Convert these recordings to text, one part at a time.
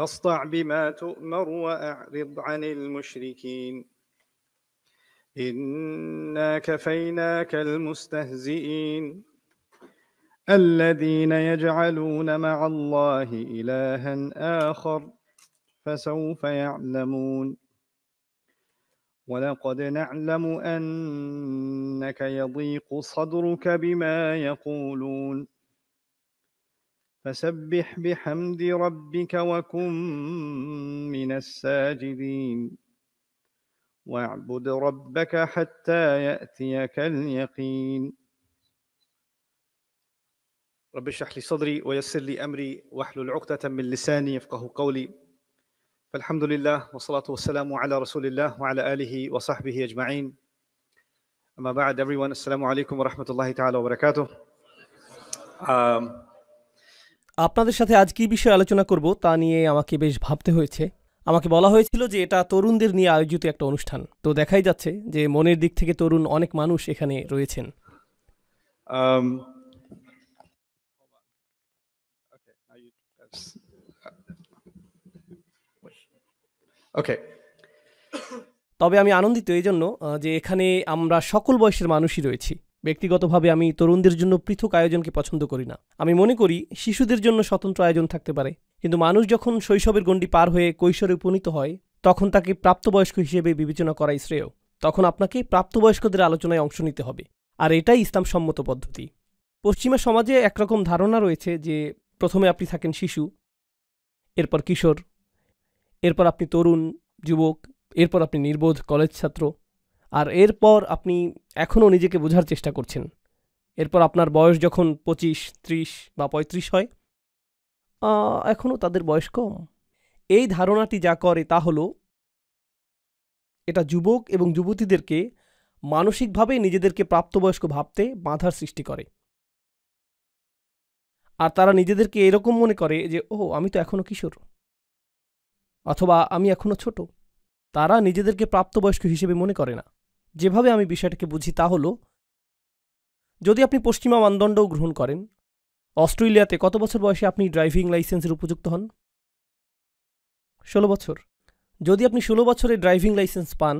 فاصدع بما تؤمر وأعرض عن المشركين إنا كفيناك المستهزئين الذين يجعلون مع الله إلها آخر فسوف يعلمون ولقد نعلم أنك يضيق صدرك بما يقولون فسبح بحمد ربك وكن من الساجدين واعبد ربك حتى يأتيك اليقين رب اشرح لي صدري ويسر لي أمري واحلل عقدة من لساني يفقهوا قولي فالحمد لله والصلاة والسلام على رسول الله وعلى آله وصحبه أجمعين أما بعد everyone السلام عليكم ورحمة الله تعالى وبركاته আপনাদের সাথে আজ কি বিষয়ে আলোচনা করব তা নিয়ে আমাকে বেশ ভাবতে হয়েছে। আমাকে বলা হয়েছিল যে এটা তরুণদের নিয়ে আয়োজিত একটা অনুষ্ঠান, তো দেখাই যাচ্ছে যে মনের দিক থেকে তরুণ অনেক মানুষ এখানে রয়েছেন। তবে আমি আনন্দিত এই জন্য যে এখানে আমরা সকল বয়সের মানুষই রয়েছি। ব্যক্তিগতভাবে আমি তরুণদের জন্য পৃথক আয়োজনকে পছন্দ করি না। আমি মনে করি শিশুদের জন্য স্বতন্ত্র আয়োজন থাকতে পারে, কিন্তু মানুষ যখন শৈশবের গণ্ডি পার হয়ে কৈশোরে উপনীত হয় তখন তাকে প্রাপ্তবয়স্ক হিসেবে বিবেচনা করাই শ্রেয়। তখন আপনাকে প্রাপ্তবয়স্কদের আলোচনায় অংশ নিতে হবে, আর এটাই ইসলাম সম্মত পদ্ধতি। পশ্চিমা সমাজে একরকম ধারণা রয়েছে যে প্রথমে আপনি থাকেন শিশু, এরপর কিশোর, এরপর আপনি তরুণ যুবক, এরপর আপনি নির্বোধ কলেজ ছাত্র, আর এরপর আপনি এখনও নিজেকে বোঝার চেষ্টা করছেন। এরপর আপনার বয়স যখন 25, 30 বা 35 হয়, এখনও তাদের বয়স কম। এই ধারণাটি যা করে তা হলো এটা যুবক এবং যুবতীদেরকে মানসিকভাবে নিজেদেরকে প্রাপ্তবয়স্ক ভাবতে বাধার সৃষ্টি করে, আর তারা নিজেদেরকে এরকম মনে করে যে আমি তো এখনও কিশোর, অথবা আমি এখনও ছোট। তারা নিজেদেরকে প্রাপ্তবয়স্ক হিসেবে মনে করে না। যেভাবে আমি বিষয়টাকে বুঝি তা হলো, যদি আপনি পশ্চিমা মানদণ্ডও গ্রহণ করেন, অস্ট্রেলিয়াতে কত বছর বয়সে আপনি ড্রাইভিং লাইসেন্সের উপযুক্ত হন? 16 বছর। যদি আপনি 16 বছরে ড্রাইভিং লাইসেন্স পান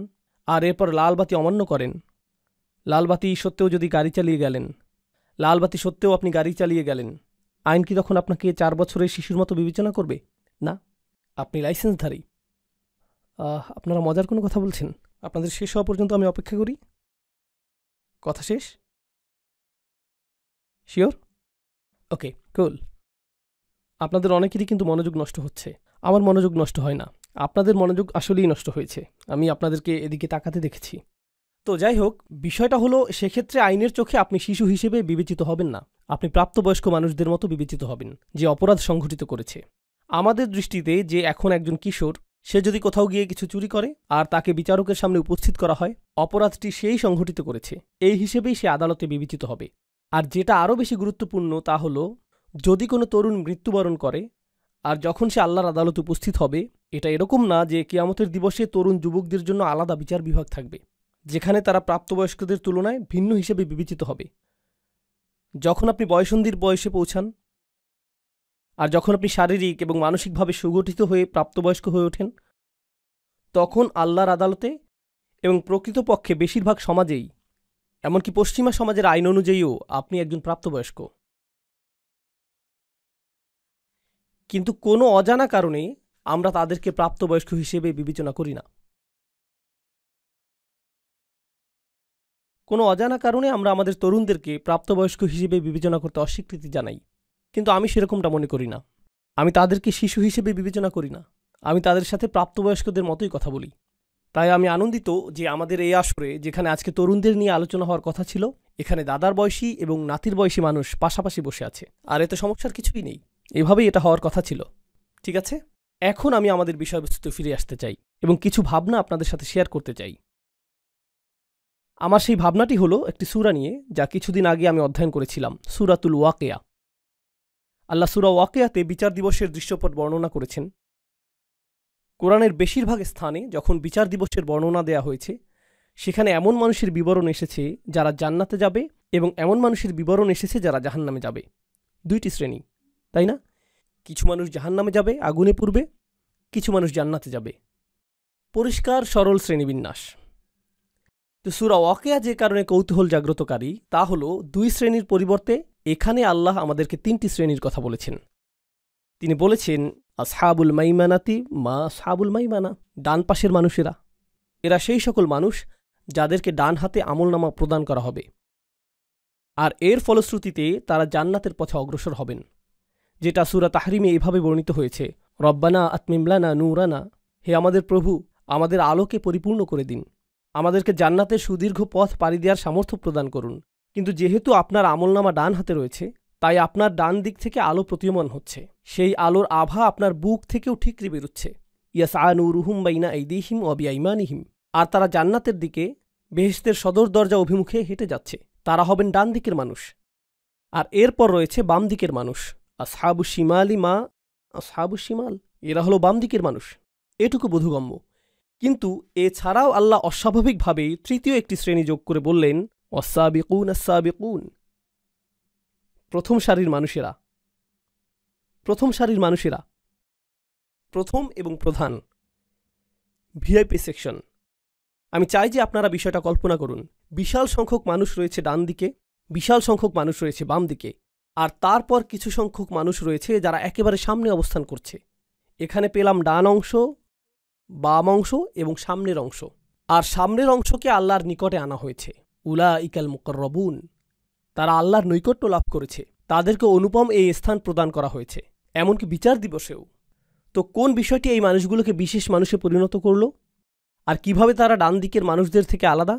আর এরপর লাল বাতি অমান্য করেন, লাল বাতি সত্ত্বেও যদি গাড়ি চালিয়ে গেলেন, লাল বাতি সত্ত্বেও আপনি গাড়ি চালিয়ে গেলেন, আইন কি তখন আপনাকে 4 বছরের শিশুর মতো বিবেচনা করবে? না, আপনি লাইসেন্সধারী। আপনারা মজার কোনো কথা বলছেন? আপনাদের শেষ হওয়া পর্যন্ত আমি অপেক্ষা করি। কথা শেষ? শিওর? ওকে, কুল। আপনাদের অনেকেরই কিন্তু মনোযোগ নষ্ট হচ্ছে। আমার মনোযোগ নষ্ট হয় না, আপনাদের মনোযোগ আসলেই নষ্ট হয়েছে। আমি আপনাদেরকে এদিকে তাকাতে দেখেছি। তো যাই হোক, বিষয়টা হলো সেক্ষেত্রে আইনের চোখে আপনি শিশু হিসেবে বিবেচিত হবেন না, আপনি প্রাপ্তবয়স্ক মানুষদের মতো বিবেচিত হবেন যে অপরাধ সংঘটিত করেছে। আমাদের দৃষ্টিতে যে এখন একজন কিশোর, সে যদি কোথাও গিয়ে কিছু চুরি করে আর তাকে বিচারকের সামনে উপস্থিত করা হয়, অপরাধটি সেই সংঘটিত করেছে, এই হিসেবেই সে আদালতে বিবেচিত হবে। আর যেটা আরও বেশি গুরুত্বপূর্ণ তা হলো, যদি কোনো তরুণ মৃত্যুবরণ করে আর যখন সে আল্লাহর আদালতে উপস্থিত হবে, এটা এরকম না যে কিয়ামতের দিবসে তরুণ যুবকদের জন্য আলাদা বিচার বিভাগ থাকবে, যেখানে তারা প্রাপ্তবয়স্কদের তুলনায় ভিন্ন হিসেবে বিবেচিত হবে। যখন আপনি বয়সন্ধির বয়সে পৌঁছান আর যখন আপনি শারীরিক এবং মানসিকভাবে সুগঠিত হয়ে প্রাপ্তবয়স্ক হয়ে ওঠেন, তখন আল্লাহর আদালতে এবং প্রকৃতপক্ষে বেশিরভাগ সমাজেই, এমনকি পশ্চিমা সমাজের আইন অনুযায়ীও, আপনি একজন প্রাপ্তবয়স্ক। কিন্তু কোনো অজানা কারণে আমরা তাদেরকে প্রাপ্তবয়স্ক হিসেবে বিবেচনা করি না। কোনো অজানা কারণে আমরা আমাদের তরুণদেরকে প্রাপ্তবয়স্ক হিসেবে বিবেচনা করতে অস্বীকৃতি জানাই। কিন্তু আমি সেরকমটা মনে করি না। আমি তাদেরকে শিশু হিসেবে বিবেচনা করি না, আমি তাদের সাথে প্রাপ্তবয়স্কদের মতোই কথা বলি। তাই আমি আনন্দিত যে আমাদের এই আসরে, যেখানে আজকে তরুণদের নিয়ে আলোচনা হওয়ার কথা ছিল, এখানে দাদার বয়সী এবং নাতির বয়সী মানুষ পাশাপাশি বসে আছে। আর এতে সমস্যার কিছুই নেই, এভাবেই এটা হওয়ার কথা ছিল। ঠিক আছে, এখন আমি আমাদের বিষয়বস্তুতে ফিরে আসতে চাই এবং কিছু ভাবনা আপনাদের সাথে শেয়ার করতে চাই। আমার সেই ভাবনাটি হলো একটি সূরা নিয়ে, যা কিছুদিন আগে আমি অধ্যয়ন করেছিলাম, সূরাতুল ওয়াকিয়া। আল্লাহ সূরা ওয়াকিয়াতে বিচার দিবসের দৃশ্যপট বর্ণনা করেছেন। কোরআনের বেশিরভাগ স্থানে যখন বিচার দিবসের বর্ণনা দেয়া হয়েছে, সেখানে এমন মানুষের বিবরণ এসেছে যারা জান্নাতে যাবে এবং এমন মানুষের বিবরণ এসেছে যারা জাহান্নামে যাবে। দুইটি শ্রেণী, তাই না? কিছু মানুষ জাহান্নামে যাবে, আগুনে পুড়বে, কিছু মানুষ জান্নাতে যাবে। পরিষ্কার সরল শ্রেণীবিন্যাস। তো সূরা ওয়াকিয়া যে কারণে কৌতূহল জাগ্রতকারী তা হল 2 শ্রেণীর পরিবর্তে এখানে আল্লাহ আমাদেরকে 3টি শ্রেণীর কথা বলেছেন। তিনি বলেছেন আসহাবুল মাইমানাতি মা আসহাবুল মাইমানা, ডান পাশের মানুষেরা। এরা সেই সকল মানুষ যাদেরকে ডান হাতে আমলনামা প্রদান করা হবে, আর এর ফলশ্রুতিতে তারা জান্নাতের পথে অগ্রসর হবেন, যেটা সূরা তাহরিমে এভাবে বর্ণিত হয়েছে, রব্বানা আতমিম লানা নূরানা, হে আমাদের প্রভু, আমাদের আলোকে পরিপূর্ণ করে দিন, আমাদেরকে জান্নাতের সুদীর্ঘ পথ পাড়ি দেওয়ার সামর্থ্য প্রদান করুন। কিন্তু যেহেতু আপনার আমলনামা ডান হাতে রয়েছে, তাই আপনার ডান দিক থেকে আলো প্রতীয়মান হচ্ছে, সেই আলোর আভা আপনার বুক থেকেও ঠিকরে বেরুচ্ছে। ইয়াসআ নূরুহুম বাইনা আইদিহিম ওয়া বিআইমানিহিম, আর তারা জান্নাতের দিকে বেহেশতের সদর দরজা অভিমুখে হেঁটে যাচ্ছে। তারা হবেন ডান দিকের মানুষ। আর এরপর রয়েছে বাম দিকের মানুষ, আসহাবু শিমালি মা আসহাবু শিমাল, এরা হলো বাম দিকের মানুষ। এটুকু বোধগম্য। কিন্তু এছাড়াও আল্লাহ অস্বাভাবিকভাবে তৃতীয় একটি শ্রেণী যোগ করে বললেন ওয়াসাবিকুন আসসাবিকুন, প্রথম সারির মানুষেরা। প্রথম সারির মানুষেরা, প্রথম এবং প্রধান, ভিআইপি সেকশন। আমি চাই যে আপনারা বিষয়টা কল্পনা করুন। বিশাল সংখ্যক মানুষ রয়েছে ডান দিকে, বিশাল সংখ্যক মানুষ রয়েছে বাম দিকে, আর তারপর কিছু সংখ্যক মানুষ রয়েছে যারা একেবারে সামনে অবস্থান করছে। এখানে পেলাম ডান অংশ, বাম অংশ এবং সামনের অংশ। আর সামনের অংশকে আল্লাহর নিকটে আনা হয়েছে, উলাইকাল মুকাররাবুন, তারা আল্লাহর নৈকট্য লাভ করেছে, তাদেরকে অনুপম এই স্থান প্রদান করা হয়েছে, এমনকি বিচার দিবসেও। তো কোন বিষয়টি এই মানুষগুলোকে বিশেষ মানুষে পরিণত করল, আর কিভাবে তারা ডান দিকের মানুষদের থেকে আলাদা?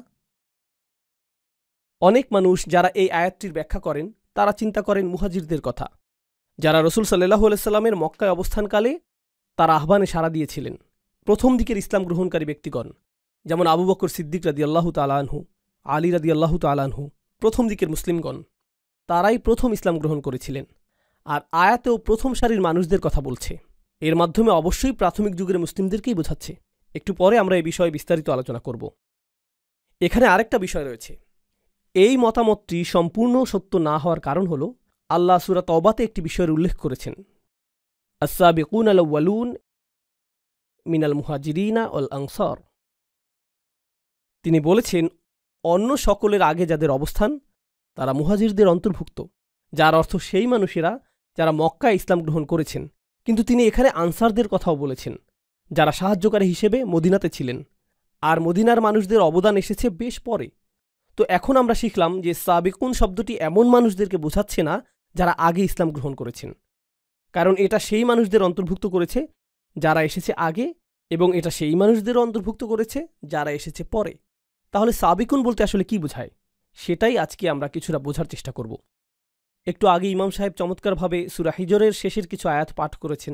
অনেক মানুষ যারা এই আয়াতটির ব্যাখ্যা করেন তারা চিন্তা করেন মুহাজিরদের কথা, যারা রাসূল সাল্লাল্লাহু আলাইহি সাল্লামের মক্কায় অবস্থানকালে তার আহ্বানে সাড়া দিয়েছিলেন। প্রথম দিকের ইসলাম গ্রহণকারী ব্যক্তিগণ, যেমন আবু বকর সিদ্দিক রাদিয়াল্লাহু তাআলা আনহু, আলী রাদিয়াল্লাহু তাআলা আনহু, প্রথম দিকের মুসলিমগণ, তারাই প্রথম ইসলাম গ্রহণ করেছিলেন। আর আয়াতেও প্রথম সারির মানুষদের কথা বলছে। এর মাধ্যমে অবশ্যই প্রাথমিক যুগের মুসলিমদেরকেই বোঝাচ্ছে। একটু পরে আমরা এই বিষয়ে বিস্তারিত আলোচনা করব। এখানে আরেকটা বিষয় রয়েছে। এই মতামতটি সম্পূর্ণ সত্য না হওয়ার কারণ হল আল্লাহ সূরা তওবাতে একটি বিষয়ের উল্লেখ করেছেন, আস-সাবিকুনাল আউয়ালুন মিনাল মুহাজিরিনা ওয়াল আনসার। তিনি বলেছেন অন্য সকলের আগে যাদের অবস্থান তারা মুহাজিরদের অন্তর্ভুক্ত, যার অর্থ সেই মানুষেরা যারা মক্কায় ইসলাম গ্রহণ করেছেন। কিন্তু তিনি এখানে আনসারদের কথাও বলেছেন, যারা সাহায্যকারী হিসেবে মদিনাতে ছিলেন। আর মদিনার মানুষদের অবদান এসেছে বেশ পরে। তো এখন আমরা শিখলাম যে সাবিকুন শব্দটি এমন মানুষদেরকে বোঝাচ্ছে না যারা আগে ইসলাম গ্রহণ করেছেন, কারণ এটা সেই মানুষদের অন্তর্ভুক্ত করেছে যারা এসেছে আগে, এবং এটা সেই মানুষদেরও অন্তর্ভুক্ত করেছে যারা এসেছে পরে। তাহলে সাবিকুন বলতে আসলে কি বোঝায়, সেটাই আজকে আমরা কিছুটা বোঝার চেষ্টা করব। একটু আগে ইমাম সাহেব চমৎকারভাবে সূরা হিজরের শেষের কিছু আয়াত পাঠ করেছেন।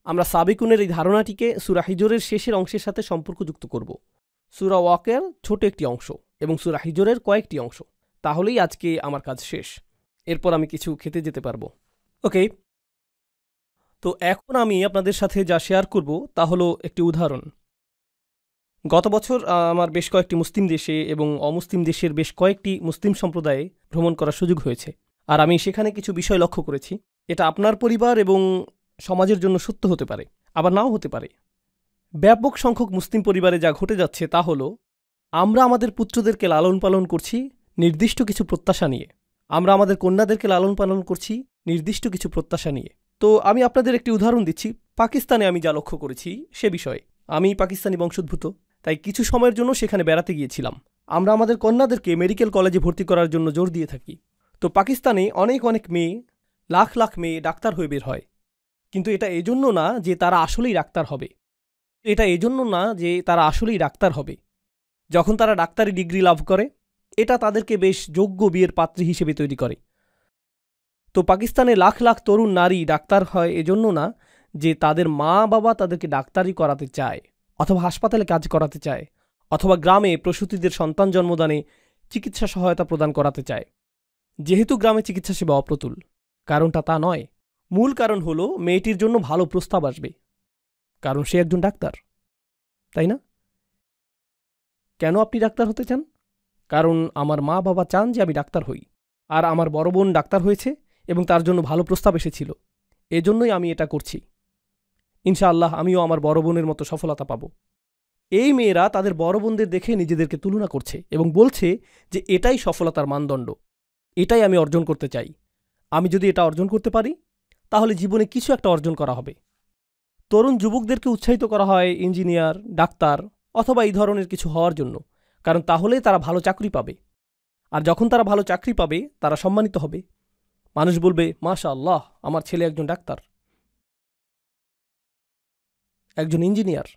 আমরা সাবিকুনের এই ধারণাটিকে সূরা হিজরের শেষের অংশের সাথে সম্পর্কযুক্ত করব। সূরা ওয়াকিয়ার ছোট একটি অংশ এবং সূরা হিজরের কয়েকটি অংশ। তাহলেই আজকে আমার কাজ শেষ। এরপর আমি কিছু খেতে যেতে পারবো। ওকে, তো এখন আমি আপনাদের সাথে যা শেয়ার করব তা হলো একটি উদাহরণ। গত বছর আমার বেশ কয়েকটি মুসলিম দেশে এবং অমুসলিম দেশের বেশ কয়েকটি মুসলিম সম্প্রদায়ে ভ্রমণ করার সুযোগ হয়েছে। আর আমি সেখানে কিছু বিষয় লক্ষ্য করেছি। এটা আপনার পরিবার এবং সমাজের জন্য সত্য হতে পারে, আবার নাও হতে পারে। ব্যাপক সংখ্যক মুসলিম পরিবারে যা ঘটে যাচ্ছে তা হলো আমরা আমাদের পুত্রদেরকে লালন পালন করছি নির্দিষ্ট কিছু প্রত্যাশা নিয়ে, আমরা আমাদের কন্যাদেরকে লালন পালন করছি নির্দিষ্ট কিছু প্রত্যাশা নিয়ে। তো আমি আপনাদের একটি উদাহরণ দিচ্ছি। পাকিস্তানে আমি যা লক্ষ্য করেছি সে বিষয়ে। আমি পাকিস্তানি বংশোদ্ভূত, তাই কিছু সময়ের জন্য সেখানে বেড়াতে গিয়েছিলাম। আমরা আমাদের কন্যাদেরকে মেডিকেল কলেজে ভর্তি করার জন্য জোর দিয়ে থাকি। তো পাকিস্তানে অনেক অনেক মেয়ে, লাখ লাখ মেয়ে ডাক্তার হয়ে বের হয়। কিন্তু এটা এজন্য না যে তারা আসলেই ডাক্তার হবে। যখন তারা ডাক্তারি ডিগ্রি লাভ করে, এটা তাদেরকে বেশ যোগ্য বিয়ের পাত্রী হিসেবে তৈরি করে। তো পাকিস্তানে লাখ লাখ তরুণ নারী ডাক্তার হয় এজন্য না যে তাদের মা বাবা তাদেরকে ডাক্তারি করাতে চায়, অথবা হাসপাতালে কাজ করাতে চায়, অথবা গ্রামে প্রসূতিদের সন্তান জন্মদানে চিকিৎসা সহায়তা প্রদান করাতে চায়। যেহেতু গ্রামে চিকিৎসা সেবা অপ্রতুল, কারণটা তা নয়। মূল কারণ হলো মেয়েটির জন্য ভালো প্রস্তাব আসবে, কারণ সে একজন ডাক্তার, তাই না? কেন আপনি ডাক্তার হতে চান? কারণ আমার মা বাবা চান যে আমি ডাক্তার হই, আর আমার বড় বোন ডাক্তার হয়েছে এবং তার জন্য ভালো প্রস্তাব এসেছিল, এজন্যই আমি এটা করছি। ইনশাআল্লাহ আমিও আমার বড় বোনের মতো সফলতা পাব। এই মেয়েরা তাদের বড় বোনদের দেখে নিজেদেরকে তুলনা করছে এবং বলছে যে এটাই সফলতার মানদণ্ড, এটাই আমি অর্জন করতে চাই। আমি যদি এটা অর্জন করতে পারি তাহলে জীবনে কিছু একটা অর্জন করা হবে। তরুণ যুবকদেরকে উৎসাহিত করা হয় ইঞ্জিনিয়ার, ডাক্তার অথবা এই ধরনের কিছু হওয়ার জন্য, কারণ তাহলে তারা ভালো চাকরি পাবে। আর যখন তারা ভালো চাকরি পাবে তারা সম্মানিত হবে। মানুষ বলবে, মাশাআল্লাহ, আমার ছেলে একজন ডাক্তার, একজন ইঞ্জিনিয়ার,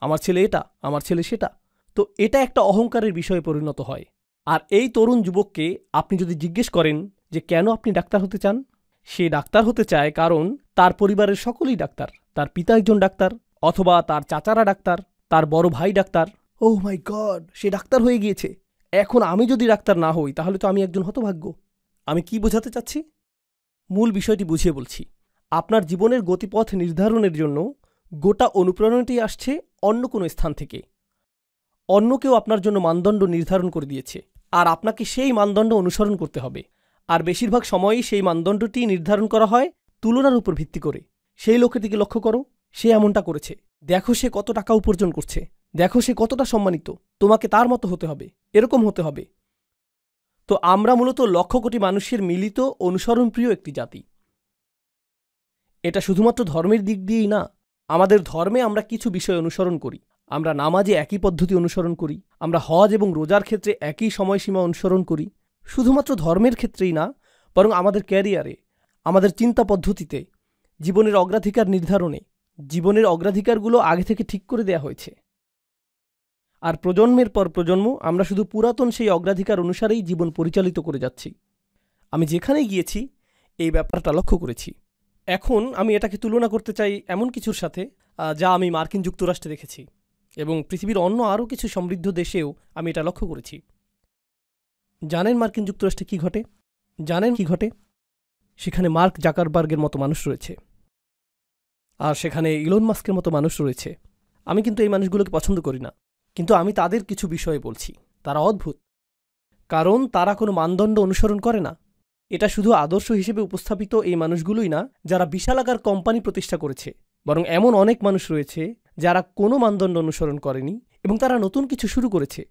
আমার ছেলে এটা, আমার ছেলে সেটা। তো এটা একটা অহংকারের বিষয়ে পরিণত হয়। আর এই তরুণ যুবককে আপনি যদি জিজ্ঞেস করেন যে কেন আপনি ডাক্তার হতে চান, সে ডাক্তার হতে চায় কারণ তার পরিবারের সকলেই ডাক্তার। তার পিতা একজন ডাক্তার, অথবা তার চাচারা ডাক্তার, তার বড় ভাই ডাক্তার। ওহ মাই গড, সে ডাক্তার হয়ে গিয়েছে। এখন আমি যদি ডাক্তার না হই তাহলে তো আমি একজন হতভাগ্য। আমি কি বোঝাতে চাচ্ছি? মূল বিষয়টি বুঝিয়ে বলছি। আপনার জীবনের গতিপথ নির্ধারণের জন্য গোটা অনুপ্রেরণাটি আসছে অন্য কোনো স্থান থেকে। অন্য কেউ আপনার জন্য মানদণ্ড নির্ধারণ করে দিয়েছে, আর আপনাকে সেই মানদণ্ড অনুসরণ করতে হবে। আর বেশিরভাগ সময়ই সেই মানদণ্ডটি নির্ধারণ করা হয় তুলনার উপর ভিত্তি করে। সেই লোকের দিকে লক্ষ্য করো, সে এমনটা করেছে, দেখো সে কত টাকা উপার্জন করছে, দেখো সে কতটা সম্মানিত, তোমাকে তার মতো হতে হবে, এরকম হতে হবে। তো আমরা মূলত লক্ষ কোটি মানুষের মিলিত অনুসরণপ্রিয় একটি জাতি। এটা শুধুমাত্র ধর্মের দিক দিয়েই না, আমাদের ধর্মে আমরা কিছু বিষয় অনুসরণ করি। আমরা নামাজে একই পদ্ধতি অনুসরণ করি, আমরা হজ এবং রোজার ক্ষেত্রে একই সময়সীমা অনুসরণ করি। শুধুমাত্র ধর্মের ক্ষেত্রেই না, বরং আমাদের ক্যারিয়ারে, আমাদের চিন্তা পদ্ধতিতে, জীবনের অগ্রাধিকার নির্ধারণে, জীবনের অগ্রাধিকারগুলো আগে থেকে ঠিক করে দেয়া হয়েছে। আর প্রজন্মের পর প্রজন্ম আমরা শুধু পুরাতন সেই অগ্রাধিকার অনুসারেই জীবন পরিচালিত করে যাচ্ছি। আমি যেখানেই গিয়েছি এই ব্যাপারটা লক্ষ্য করেছি। এখন আমি এটাকে তুলনা করতে চাই এমন কিছুর সাথে যা আমি মার্কিন যুক্তরাষ্ট্রে দেখেছি, এবং পৃথিবীর অন্য আরও কিছু সমৃদ্ধ দেশেও আমি এটা লক্ষ্য করেছি। জানেন মার্কিন যুক্তরাষ্ট্রে কি ঘটে? জানেন কি ঘটে? সেখানে মার্ক জাকারবার্গের মতো মানুষ রয়েছে, আর সেখানে ইলন মাস্কের মতো মানুষ রয়েছে। আমি কিন্তু এই মানুষগুলোকে পছন্দ করি না, কিন্তু আমি তাদের কিছু বিষয়ে বলছি। তারা অদ্ভুত, কারণ তারা কোনো মানদণ্ড অনুসরণ করে না। এটা শুধু আদর্শ হিসেবে উপস্থাপিত এই মানুষগুলোই না যারা বিশালাকার কোম্পানি প্রতিষ্ঠা করেছে, বরং এমন অনেক মানুষ রয়েছে যারা কোনো মানদণ্ড অনুসরণ করেনি এবং তারা নতুন কিছু শুরু করেছে।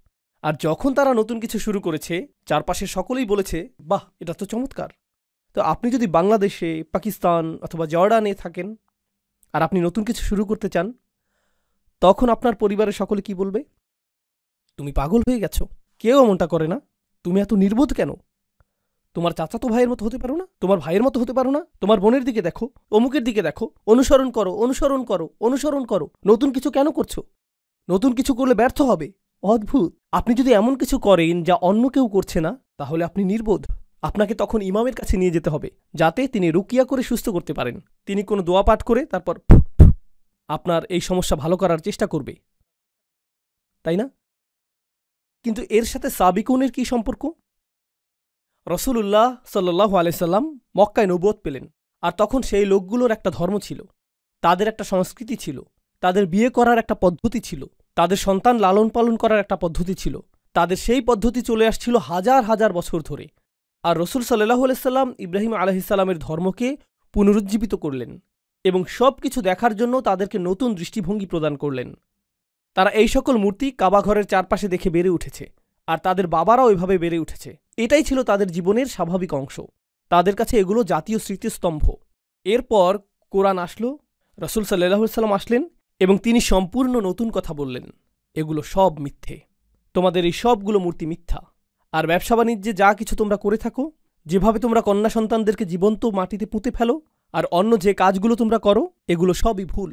আর যখন তারা নতুন কিছু শুরু করেছে, চারপাশে সকলেই বলেছে, বাহ, এটা তো চমৎকার। তো আপনি যদি বাংলাদেশে, পাকিস্তান অথবা জর্ডানে থাকেন আর আপনি নতুন কিছু শুরু করতে চান, তখন আপনার পরিবারের সকলে কি বলবে? তুমি পাগল হয়ে গেছো, কেউ এমনটা করে না, তুমি এত নির্বোধ কেন? তোমার চাচাতো ভাইয়ের মতো হতে পারো না? তোমার ভাইয়ের মতো হতে পারো না? তোমার বোনের দিকে দেখো, অমুকের দিকে দেখো, অনুসরণ করো, অনুসরণ করো, অনুসরণ করো। নতুন কিছু কেন করছো? নতুন কিছু করলে ব্যর্থ হবে। অদ্ভুত। আপনি যদি এমন কিছু করেন যা অন্য কেউ করছে না, তাহলে আপনি নির্বোধ। আপনাকে তখন ইমামের কাছে নিয়ে যেতে হবে, যাতে তিনি রুকিয়া করে সুস্থ করতে পারেন। তিনি কোনো দোয়া পাঠ করে তারপর আপনার এই সমস্যা ভালো করার চেষ্টা করবে, তাই না? কিন্তু এর সাথে সাবিকুনের কি সম্পর্ক? রাসূলুল্লাহ সাল্লাল্লাহু আলাইহি সাল্লাম মক্কায় নবুয়ত পেলেন, আর তখন সেই লোকগুলোর একটা ধর্ম ছিল, তাদের একটা সংস্কৃতি ছিল, তাদের বিয়ে করার একটা পদ্ধতি ছিল, তাদের সন্তান লালন পালন করার একটা পদ্ধতি ছিল। তাদের সেই পদ্ধতি চলে আসছিল হাজার হাজার বছর ধরে। আর রাসূল সাল্লাল্লাহু আলাইহি সাল্লাম ইব্রাহিম আলাইহিস সালামের ধর্মকে পুনরুজ্জীবিত করলেন এবং সব কিছু দেখার জন্য তাদেরকে নতুন দৃষ্টিভঙ্গি প্রদান করলেন। তারা এই সকল মূর্তি কাবা ঘরের চারপাশে দেখে বেড়ে উঠেছে, আর তাদের বাবারাও এভাবে বেড়ে উঠেছে। এটাই ছিল তাদের জীবনের স্বাভাবিক অংশ। তাদের কাছে এগুলো জাতীয় স্মৃতিস্তম্ভ। এরপর কোরআন আসলো, রাসূল সাল্লাল্লাহু আলাইহি সাল্লাম আসলেন এবং তিনি সম্পূর্ণ নতুন কথা বললেন, এগুলো সব মিথ্যে, তোমাদের এই সবগুলো মূর্তি মিথ্যা। আর ব্যবসা বাণিজ্যে যা কিছু তোমরা করে থাকো, যেভাবে তোমরা কন্যা সন্তানদেরকে জীবন্ত মাটিতে পুঁতে ফেলো, আর অন্য যে কাজগুলো তোমরা করো, এগুলো সবই ভুল।